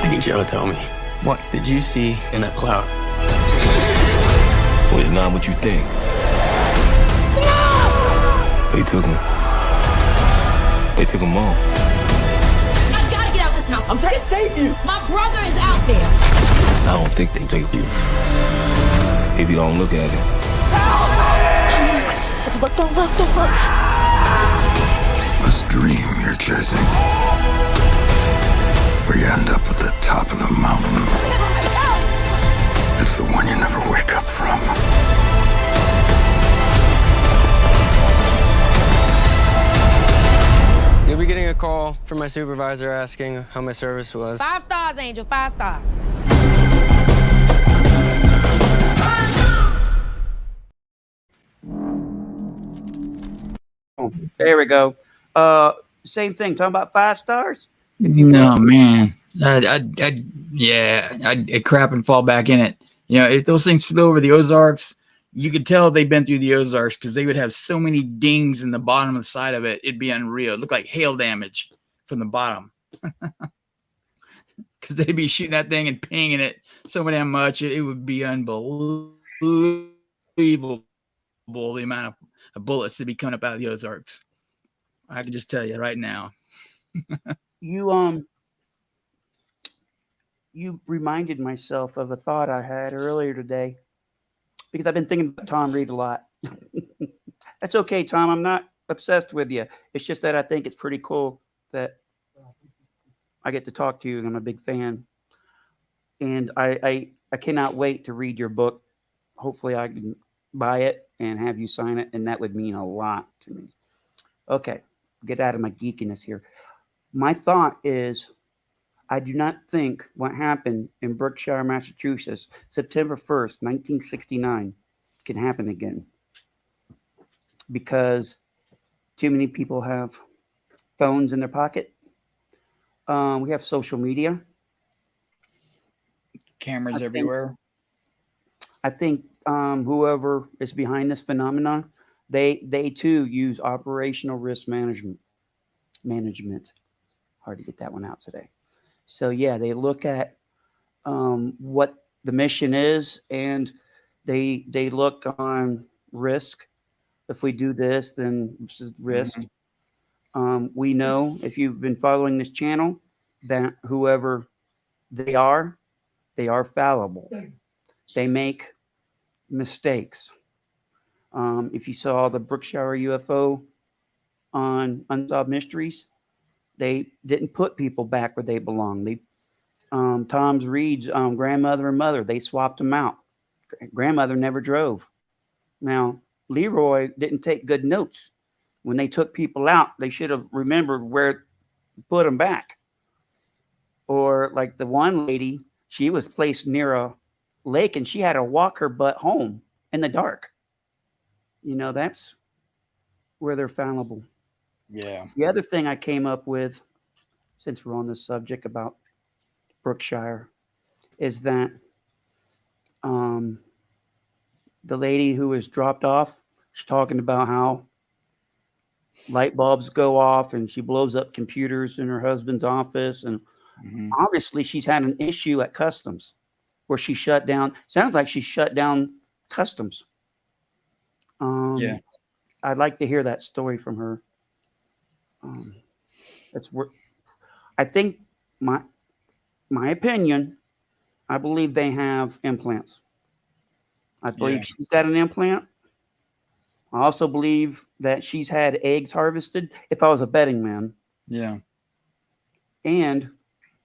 I need y'all to tell me, what did you see in that cloud? Well, it's not what you think. They took him. They took him all. I gotta get out this house. I'm trying to save you. My brother is out there. I don't think they took you. If you don't look at it. Look, don't look, don't look. This dream you're chasing, where you end up at the top of the mountain, it's the one you never wake up from. You'll be getting a call from my supervisor asking how my service was. 5 stars, Angel. 5 stars. There we go. Same thing. Talking about 5 stars. No, man. I'd crap and fall back in it. You know, if those things flew over the Ozarks, you could tell they'd been through the Ozarks because they would have so many dings in the bottom of the side of it. It'd be unreal. It looked like hail damage from the bottom. Because they'd be shooting that thing and pinging it so damn much. It would be unbelievable the amount of bullets that'd be coming up out of the Ozarks. I can just tell you right now. You reminded myself of a thought I had earlier today because I've been thinking about Tom Reed a lot. That's okay, Tom. I'm not obsessed with you. It's just that I think it's pretty cool that I get to talk to you, and I'm a big fan. And I cannot wait to read your book. Hopefully I can buy it and have you sign it, and that would mean a lot to me. Okay, get out of my geekiness here. My thought is, I do not think what happened in Berkshire, Massachusetts, September 1st, 1969, can happen again. Because too many people have phones in their pocket. We have social media. Cameras everywhere. I think whoever is behind this phenomenon, they too use operational risk management. Hard to get that one out today. So yeah, they look at what the mission is, and they look on risk. If we do this, then this is risk. We know, if you've been following this channel, that whoever they are fallible. They make mistakes. If you saw the Brookshire UFO on Unsolved Mysteries, they didn't put people back where they belong. They Tom Reed's grandmother and mother, they swapped them out. Grandmother never drove. Now, Leroy didn't take good notes. When they took people out, they should have remembered where to put them back. Or like the one lady, she was placed near a lake and she had to walk her butt home in the dark. That's where they're fallible. Yeah. The other thing I came up with, since we're on this subject about Brookshire, is that the lady who was dropped off, she's talking about how light bulbs go off and she blows up computers in her husband's office. And obviously she's had an issue at customs where she shut down. Sounds like she shut down customs. Yeah. I'd like to hear that story from her. I think my opinion, I believe they have implants. I believe she's got an implant. I also believe that she's had eggs harvested, if I was a betting man. Yeah. And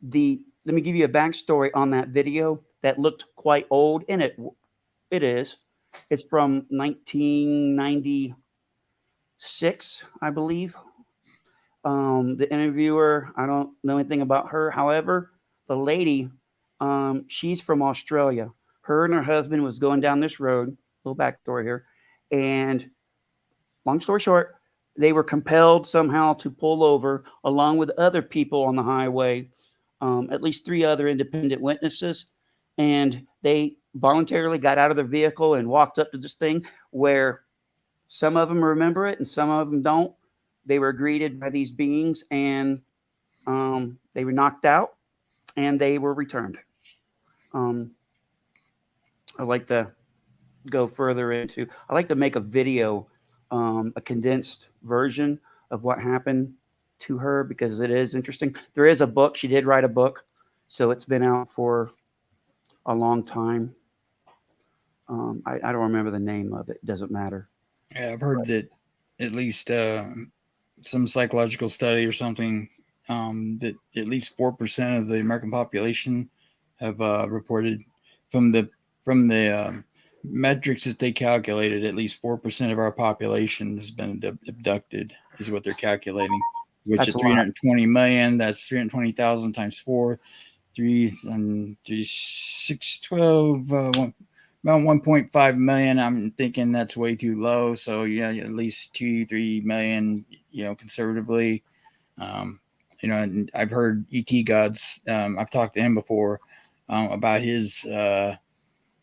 let me give you a backstory on that video that looked quite old, and it is. It's from 1996, I believe. The interviewer, I don't know anything about her. However, the lady, she's from Australia. Her and her husband was going down this road. Little backstory here. And long story short, they were compelled somehow to pull over along with other people on the highway, at least 3 other independent witnesses. And they voluntarily got out of their vehicle and walked up to this thing where some of them remember it and some of them don't. They were greeted by these beings and they were knocked out and they were returned. I'd like to go further into, I like to make a video, a condensed version of what happened to her because it is interesting. There is a book. She did write a book. So it's been out for a long time. I don't remember the name of it. It doesn't matter. Yeah, I've heard that at least some psychological study or something that at least 4% of the American population have reported from the metrics that they calculated. At least 4% of our population has been abducted, is what they're calculating. Which That's is 320 million. That's 320,000 times 4, 3 and 3, 6, 12. About 1.5 million. I'm thinking that's way too low. So yeah, at least 2-3 million, conservatively. And I've heard ET Gods. I've talked to him before about his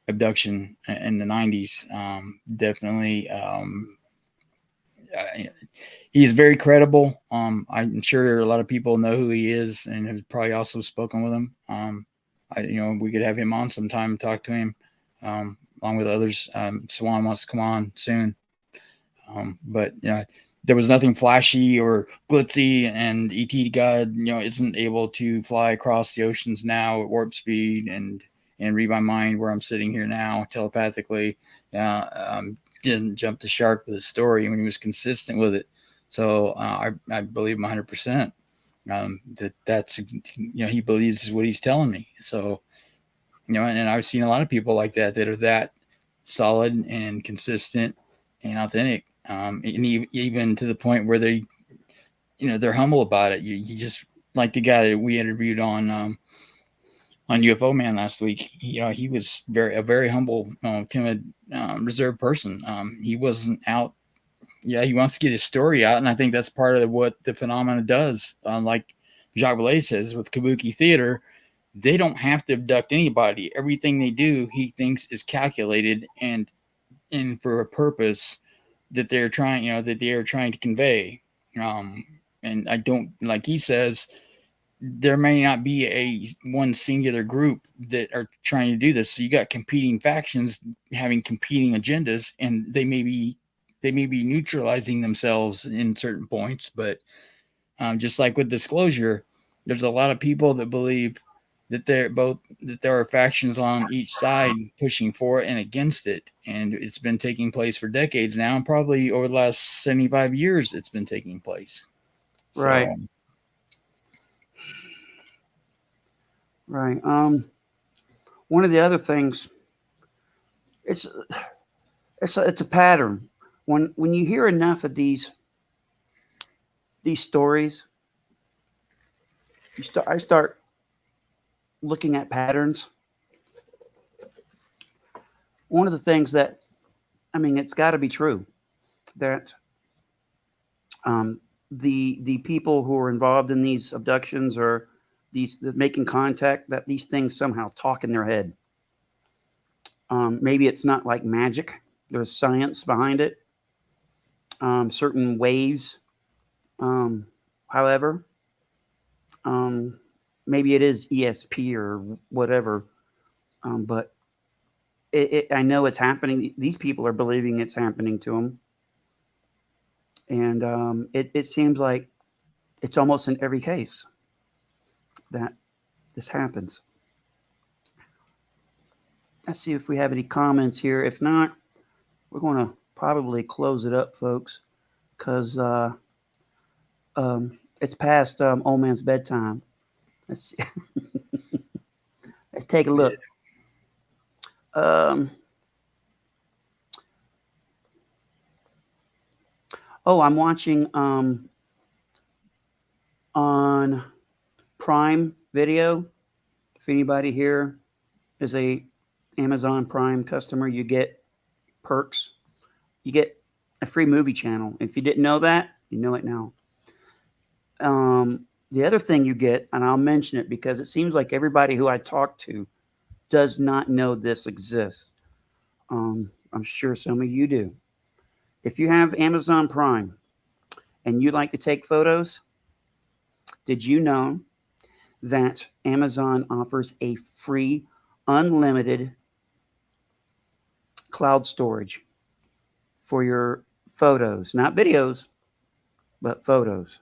abduction in the 90s. Definitely. He's very credible. I'm sure a lot of people know who he is and have probably also spoken with him. We could have him on sometime and talk to him. Along with others. Swan wants to come on soon. But there was nothing flashy or glitzy, and ET God, isn't able to fly across the oceans now at warp speed and read my mind where I'm sitting here now telepathically. Didn't jump the shark with his story when he was consistent with it. So I believe him 100%. That's he believes what he's telling me. So. And I've seen a lot of people like that are that solid and consistent and authentic, and even to the point where they, they're humble about it. You just like the guy that we interviewed on UFO Man last week. He was a very humble, timid, reserved person. He wasn't out. Yeah, he wants to get his story out, and I think that's part of what the phenomena does. Like Jacques Vallée says with Kabuki Theater. They don't have to abduct anybody. Everything they do, he thinks, is calculated and for a purpose that they're trying, to convey. And I don't, like he says, there may not be one singular group that are trying to do this. So you got competing factions having competing agendas, and they may be neutralizing themselves in certain points, but Just like with disclosure, there's a lot of people that believe that there are factions on each side pushing for it and against it, and it's been taking place for decades now, and probably over the last 75 years it's been taking place. Right. Right. One of the other things, it's a pattern. When you hear enough of these stories, I start looking at patterns. One of the things that, I mean, it's got to be true that the people who are involved in these abductions or making contact, that these things somehow talk in their head. Maybe it's not like magic. There's science behind it. Certain waves. However, maybe it is ESP or whatever. But I know it's happening. These people are believing it's happening to them. And it seems like it's almost in every case that this happens. Let's see if we have any comments here. If not, we're going to probably close it up, folks, because it's past old man's bedtime. Let's see. Let's take a look. I'm watching on Prime Video. If anybody here is a Amazon Prime customer, you get perks. You get a free movie channel. If you didn't know that, you know it now. The other thing you get, and I'll mention it because it seems like everybody who I talk to does not know this exists. I'm sure some of you do. If you have Amazon Prime and you like to take photos, did you know that Amazon offers a free, unlimited cloud storage for your photos? Not videos, but photos.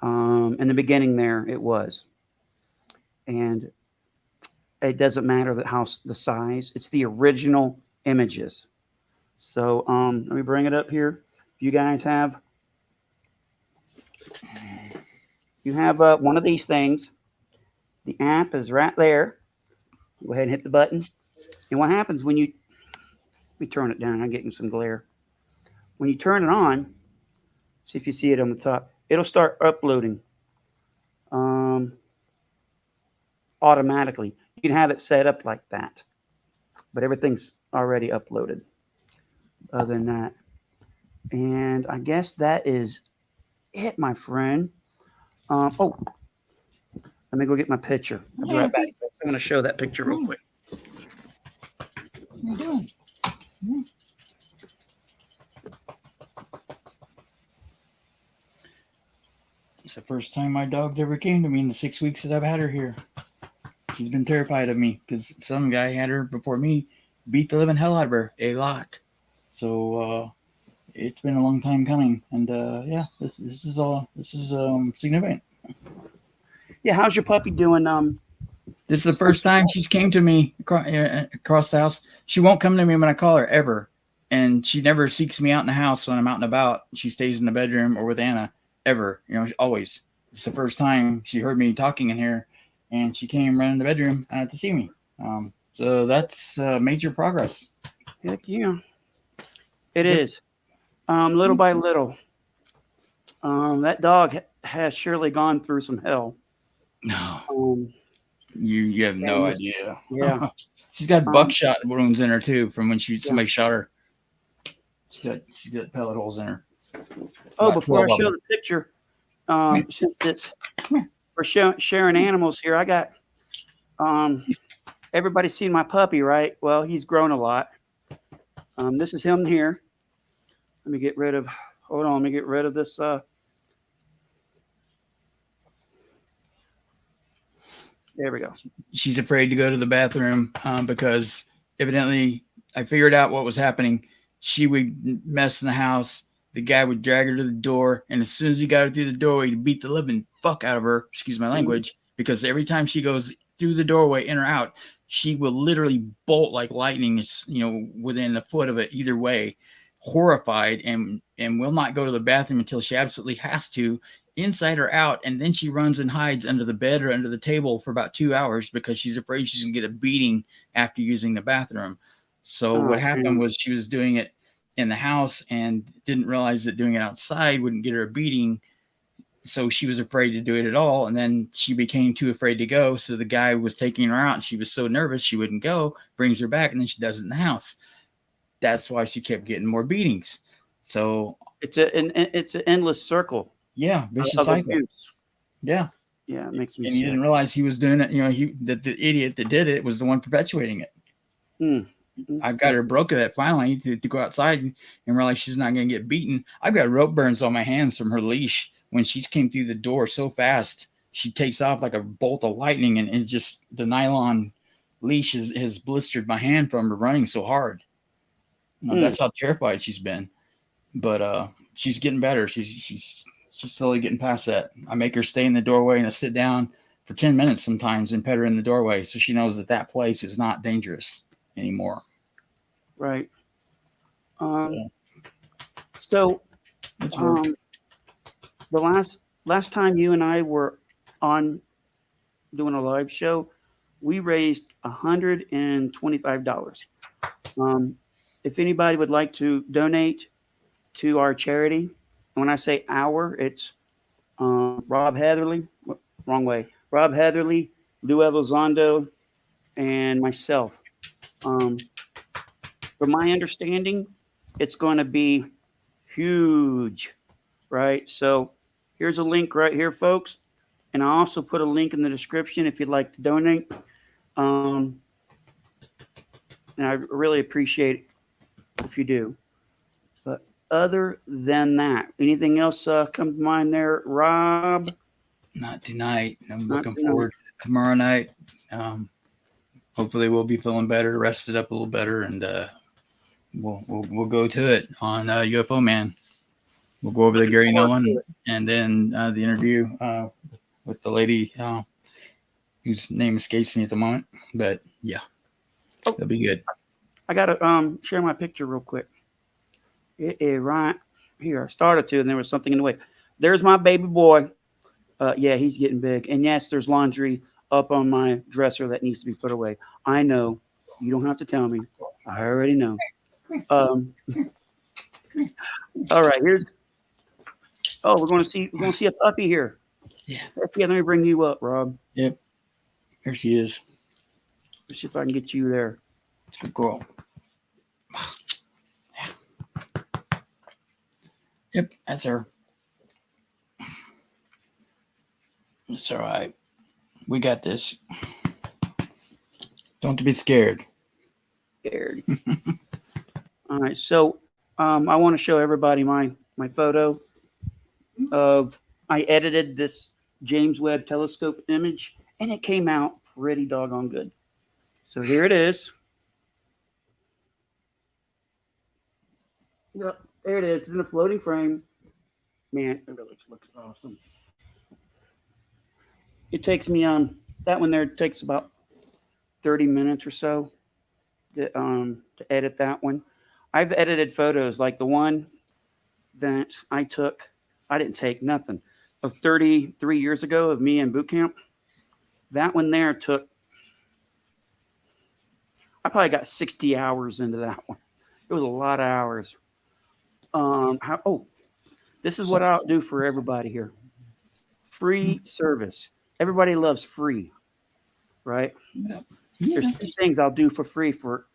In the beginning there, it was. And it doesn't matter the size. It's the original images. So let me bring it up here. If you guys have one of these things, the app is right there. Go ahead and hit the button. And what happens when let me turn it down. I'm getting some glare. When you turn it on, see if you see it on the top, it'll start uploading automatically. You can have it set up like that, but everything's already uploaded. Other than that, and I guess that is it, my friend. Let me go get my picture. I'll be right back. I'm going to show that picture real quick. What are you doing? It's the first time my dog's ever came to me in the 6 weeks that I've had her here. She's been terrified of me because some guy had her before me, beat the living hell out of her a lot. So it's been a long time coming, and this is significant. Yeah, how's your puppy doing? This is the first time she's came to me across the house. She won't come to me when I call her ever, and she never seeks me out in the house when I'm out and about. She stays in the bedroom or with Anna ever. Always. It's the first time she heard me talking in here, and she came running in the bedroom to see me. So that's major progress. Heck yeah. It is. Little by little. That dog has surely gone through some hell. No. You have no idea. Yeah. She's got buckshot wounds in her too from when somebody shot her. She's got pellet holes in her. Before I show the picture, since we're sharing animals here, I got everybody's seen my puppy, right? Well, he's grown a lot. This is him here. Let me get rid of this. There we go. She's afraid to go to the bathroom because evidently I figured out what was happening. She would mess in the house the guy would drag her to the door, and as soon as he got her through the doorway, he'd beat the living fuck out of her, excuse my language, because every time she goes through the doorway, in or out, she will literally bolt like lightning, within a foot of it either way, horrified, and will not go to the bathroom until she absolutely has to, inside or out, and then she runs and hides under the bed or under the table for about 2 hours because she's afraid she's going to get a beating after using the bathroom. So what happened was she was doing it in the house and didn't realize that doing it outside wouldn't get her a beating. So she was afraid to do it at all. And then she became too afraid to go. So the guy was taking her out and she was so nervous she wouldn't go, brings her back, and then she does it in the house. That's why she kept getting more beatings. So it's an endless circle. Yeah, vicious cycle. Abuse. Yeah. Yeah, it makes me sick. And he didn't realize he was doing it. The idiot that did it was the one perpetuating it. I've got her broke of that finally to go outside and realize she's not going to get beaten. I've got rope burns on my hands from her leash. When she came through the door so fast, she takes off like a bolt of lightning, and just the nylon leash has blistered my hand from her running so hard. That's how terrified she's been. But she's getting better. She's slowly getting past that. I make her stay in the doorway and I sit down for 10 minutes sometimes and pet her in the doorway so she knows that place is not dangerous anymore. Right. So the last time you and I were on doing a live show, we raised $125. If anybody would like to donate to our charity, and when I say our, it's Rob Heatherly, wrong way, Rob Heatherly, Lou Elizondo, and myself. From my understanding, it's going to be huge, right? So here's a link right here, folks. And I also put a link in the description if you'd like to donate. And I really appreciate it if you do. But other than that, anything else come to mind there, Rob? Not tonight. I'm looking forward to tomorrow night. Hopefully we'll be feeling better, rested up a little better, and we'll go to it on UFO Man. We'll go over the Gary Nolan and then the interview with the lady whose name escapes me at the moment. But yeah, it'll be good. I gotta share my picture real quick. Right here. I started to, and there was something in the way. There's my baby boy. Yeah, he's getting big. And yes, there's laundry up on my dresser that needs to be put away. I know. You don't have to tell me. I already know. All right, here's. Oh, we're gonna see a puppy here. Yeah. Yeah, let me bring you up, Rob. Yep. Here she is. Let's see if I can get you there. Good girl. Yep, that's her. It's all right. We got this. Don't be scared. Scared. All right, so I want to show everybody my photo of. I edited this James Webb Telescope image, and it came out pretty doggone good. So here it is. Yep, there it is. It's in a floating frame. Man, it really looks awesome. It takes me that one there takes about 30 minutes or so to edit that one. I've edited photos like the one that I took. I didn't take nothing of 33 years ago of me in boot camp. That one there took. I probably got 60 hours into that one. It was a lot of hours. This is what I'll do for everybody here. Free service. Everybody loves free, right? Yeah. There's two things I'll do for free for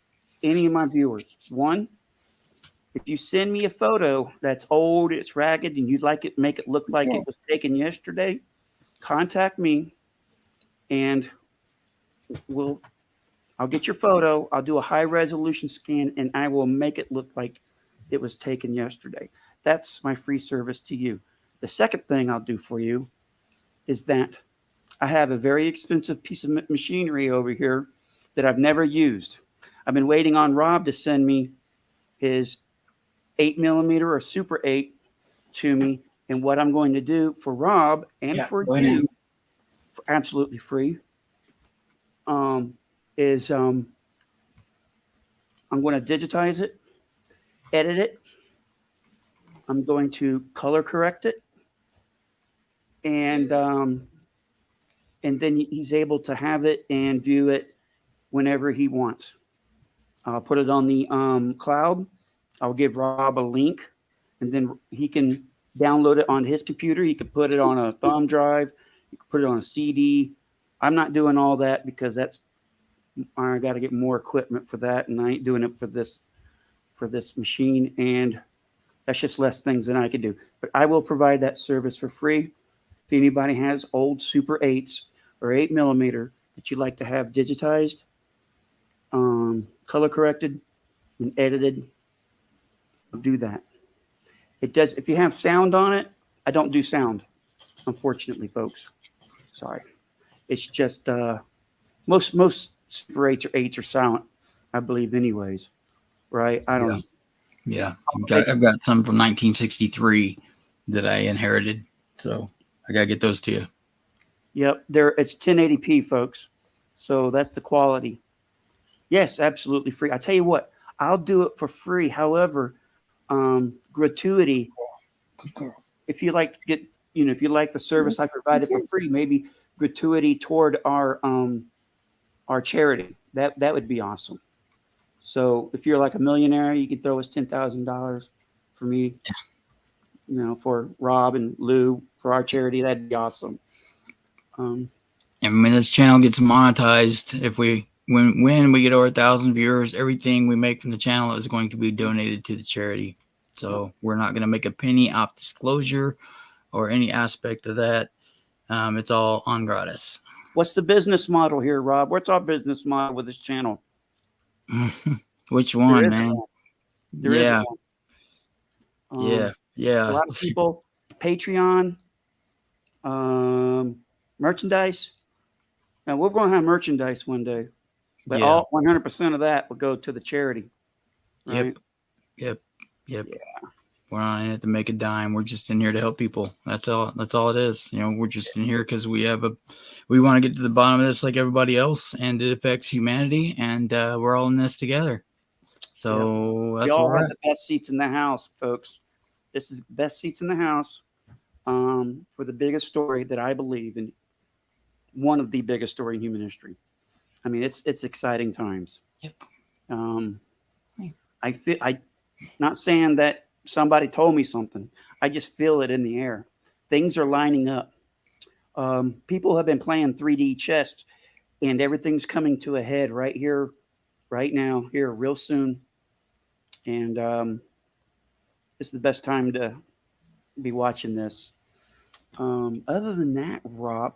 any of my viewers. One, if you send me a photo that's old, it's ragged, and you'd like it, make it look like it was taken yesterday, contact me, and I'll get your photo. I'll do a high resolution scan, and I will make it look like it was taken yesterday. That's my free service to you. The second thing I'll do for you is that I have a very expensive piece of machinery over here that I've never used. I've been waiting on Rob to send me his 8mm or Super 8 to me. And what I'm going to do for Rob and for you, for absolutely free, is I'm going to digitize it, edit it. I'm going to color correct it, and then he's able to have it and view it whenever he wants. I'll put it on the cloud. I'll give Rob a link, and then he can download it on his computer. He could put it on a thumb drive. You could put it on a CD. I'm not doing all that because I got to get more equipment for that, and I ain't doing it for this machine, and that's just less things than I could do. But I will provide that service for free. If anybody has old Super 8s or 8mm that you'd like to have digitized, color corrected, and edited, I'll do that. It does. If you have sound on it, I don't do sound, unfortunately, folks. Sorry. It's just most Super 8s or 8s are silent, I believe, anyways. Right? I don't know. Yeah, I've got some from 1963 that I inherited, so I gotta get those to you. Yep, it's 1080p, folks. So that's the quality. Yes, absolutely free. I tell you what, I'll do it for free. However, gratuity. If you like to get, if you like the service I provided for free, maybe gratuity toward our charity. That would be awesome. So if you're like a millionaire, you could throw us $10,000 for me, for Rob and Lou for our charity. That'd be awesome. And when this channel gets monetized, when we get over 1,000 viewers, everything we make from the channel is going to be donated to the charity. So we're not going to make a penny off disclosure or any aspect of that. It's all on gratis. What's the business model here, Rob? What's our business model with this channel? Which one, man? There is one. Yeah. A lot of people, Patreon, merchandise. Now we're going to have merchandise one day, but all 100% of that will go to the charity. Right? Yep. Yeah. We're not in it to make a dime. We're just in here to help people. That's all it is. We're just in here because we want to get to the bottom of this like everybody else, and it affects humanity, and we're all in this together. So that's we all what have the best seats in the house, folks. This is the best seats in the house for the biggest story that I believe in. One of the biggest story in human history. I mean, it's exciting times. Yep. I not saying that somebody told me something. I just feel it in the air. Things are lining up. People have been playing 3D chess, and everything's coming to a head right here, right now, here, real soon. And it's the best time to be watching this. Other than that, Rob,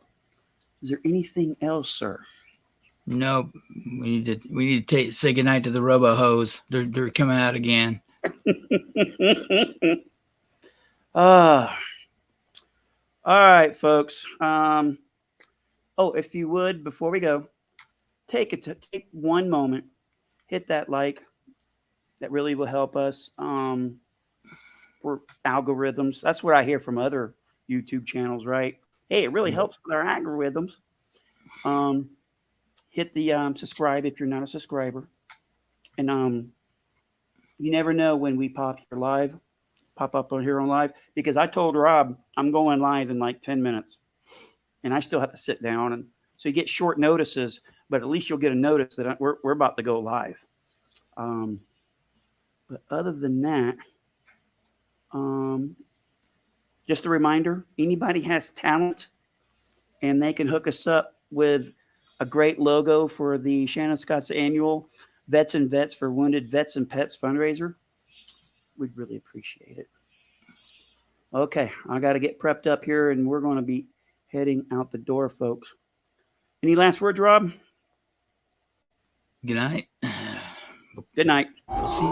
is there anything else, sir? No, we need to say goodnight to the robo hose. They're coming out again. All right, folks. If you would, before we go, take one moment, hit that like. That really will help us for algorithms. That's what I hear from other YouTube channels, right? Hey, it really helps with our algorithms. Hit the subscribe if you're not a subscriber. And you never know when we pop up on here on live, because I told Rob I'm going live in like 10 minutes and I still have to sit down. And so you get short notices, but at least you'll get a notice that we're about to go live. But other than that, just a reminder, anybody has talent and they can hook us up with a great logo for the Shannon Scott's annual Vets and Vets for Wounded Vets and Pets fundraiser, we'd really appreciate it. Okay, I got to get prepped up here and we're going to be heading out the door, folks. Any last words, Rob? Good night. Good night. We'll see.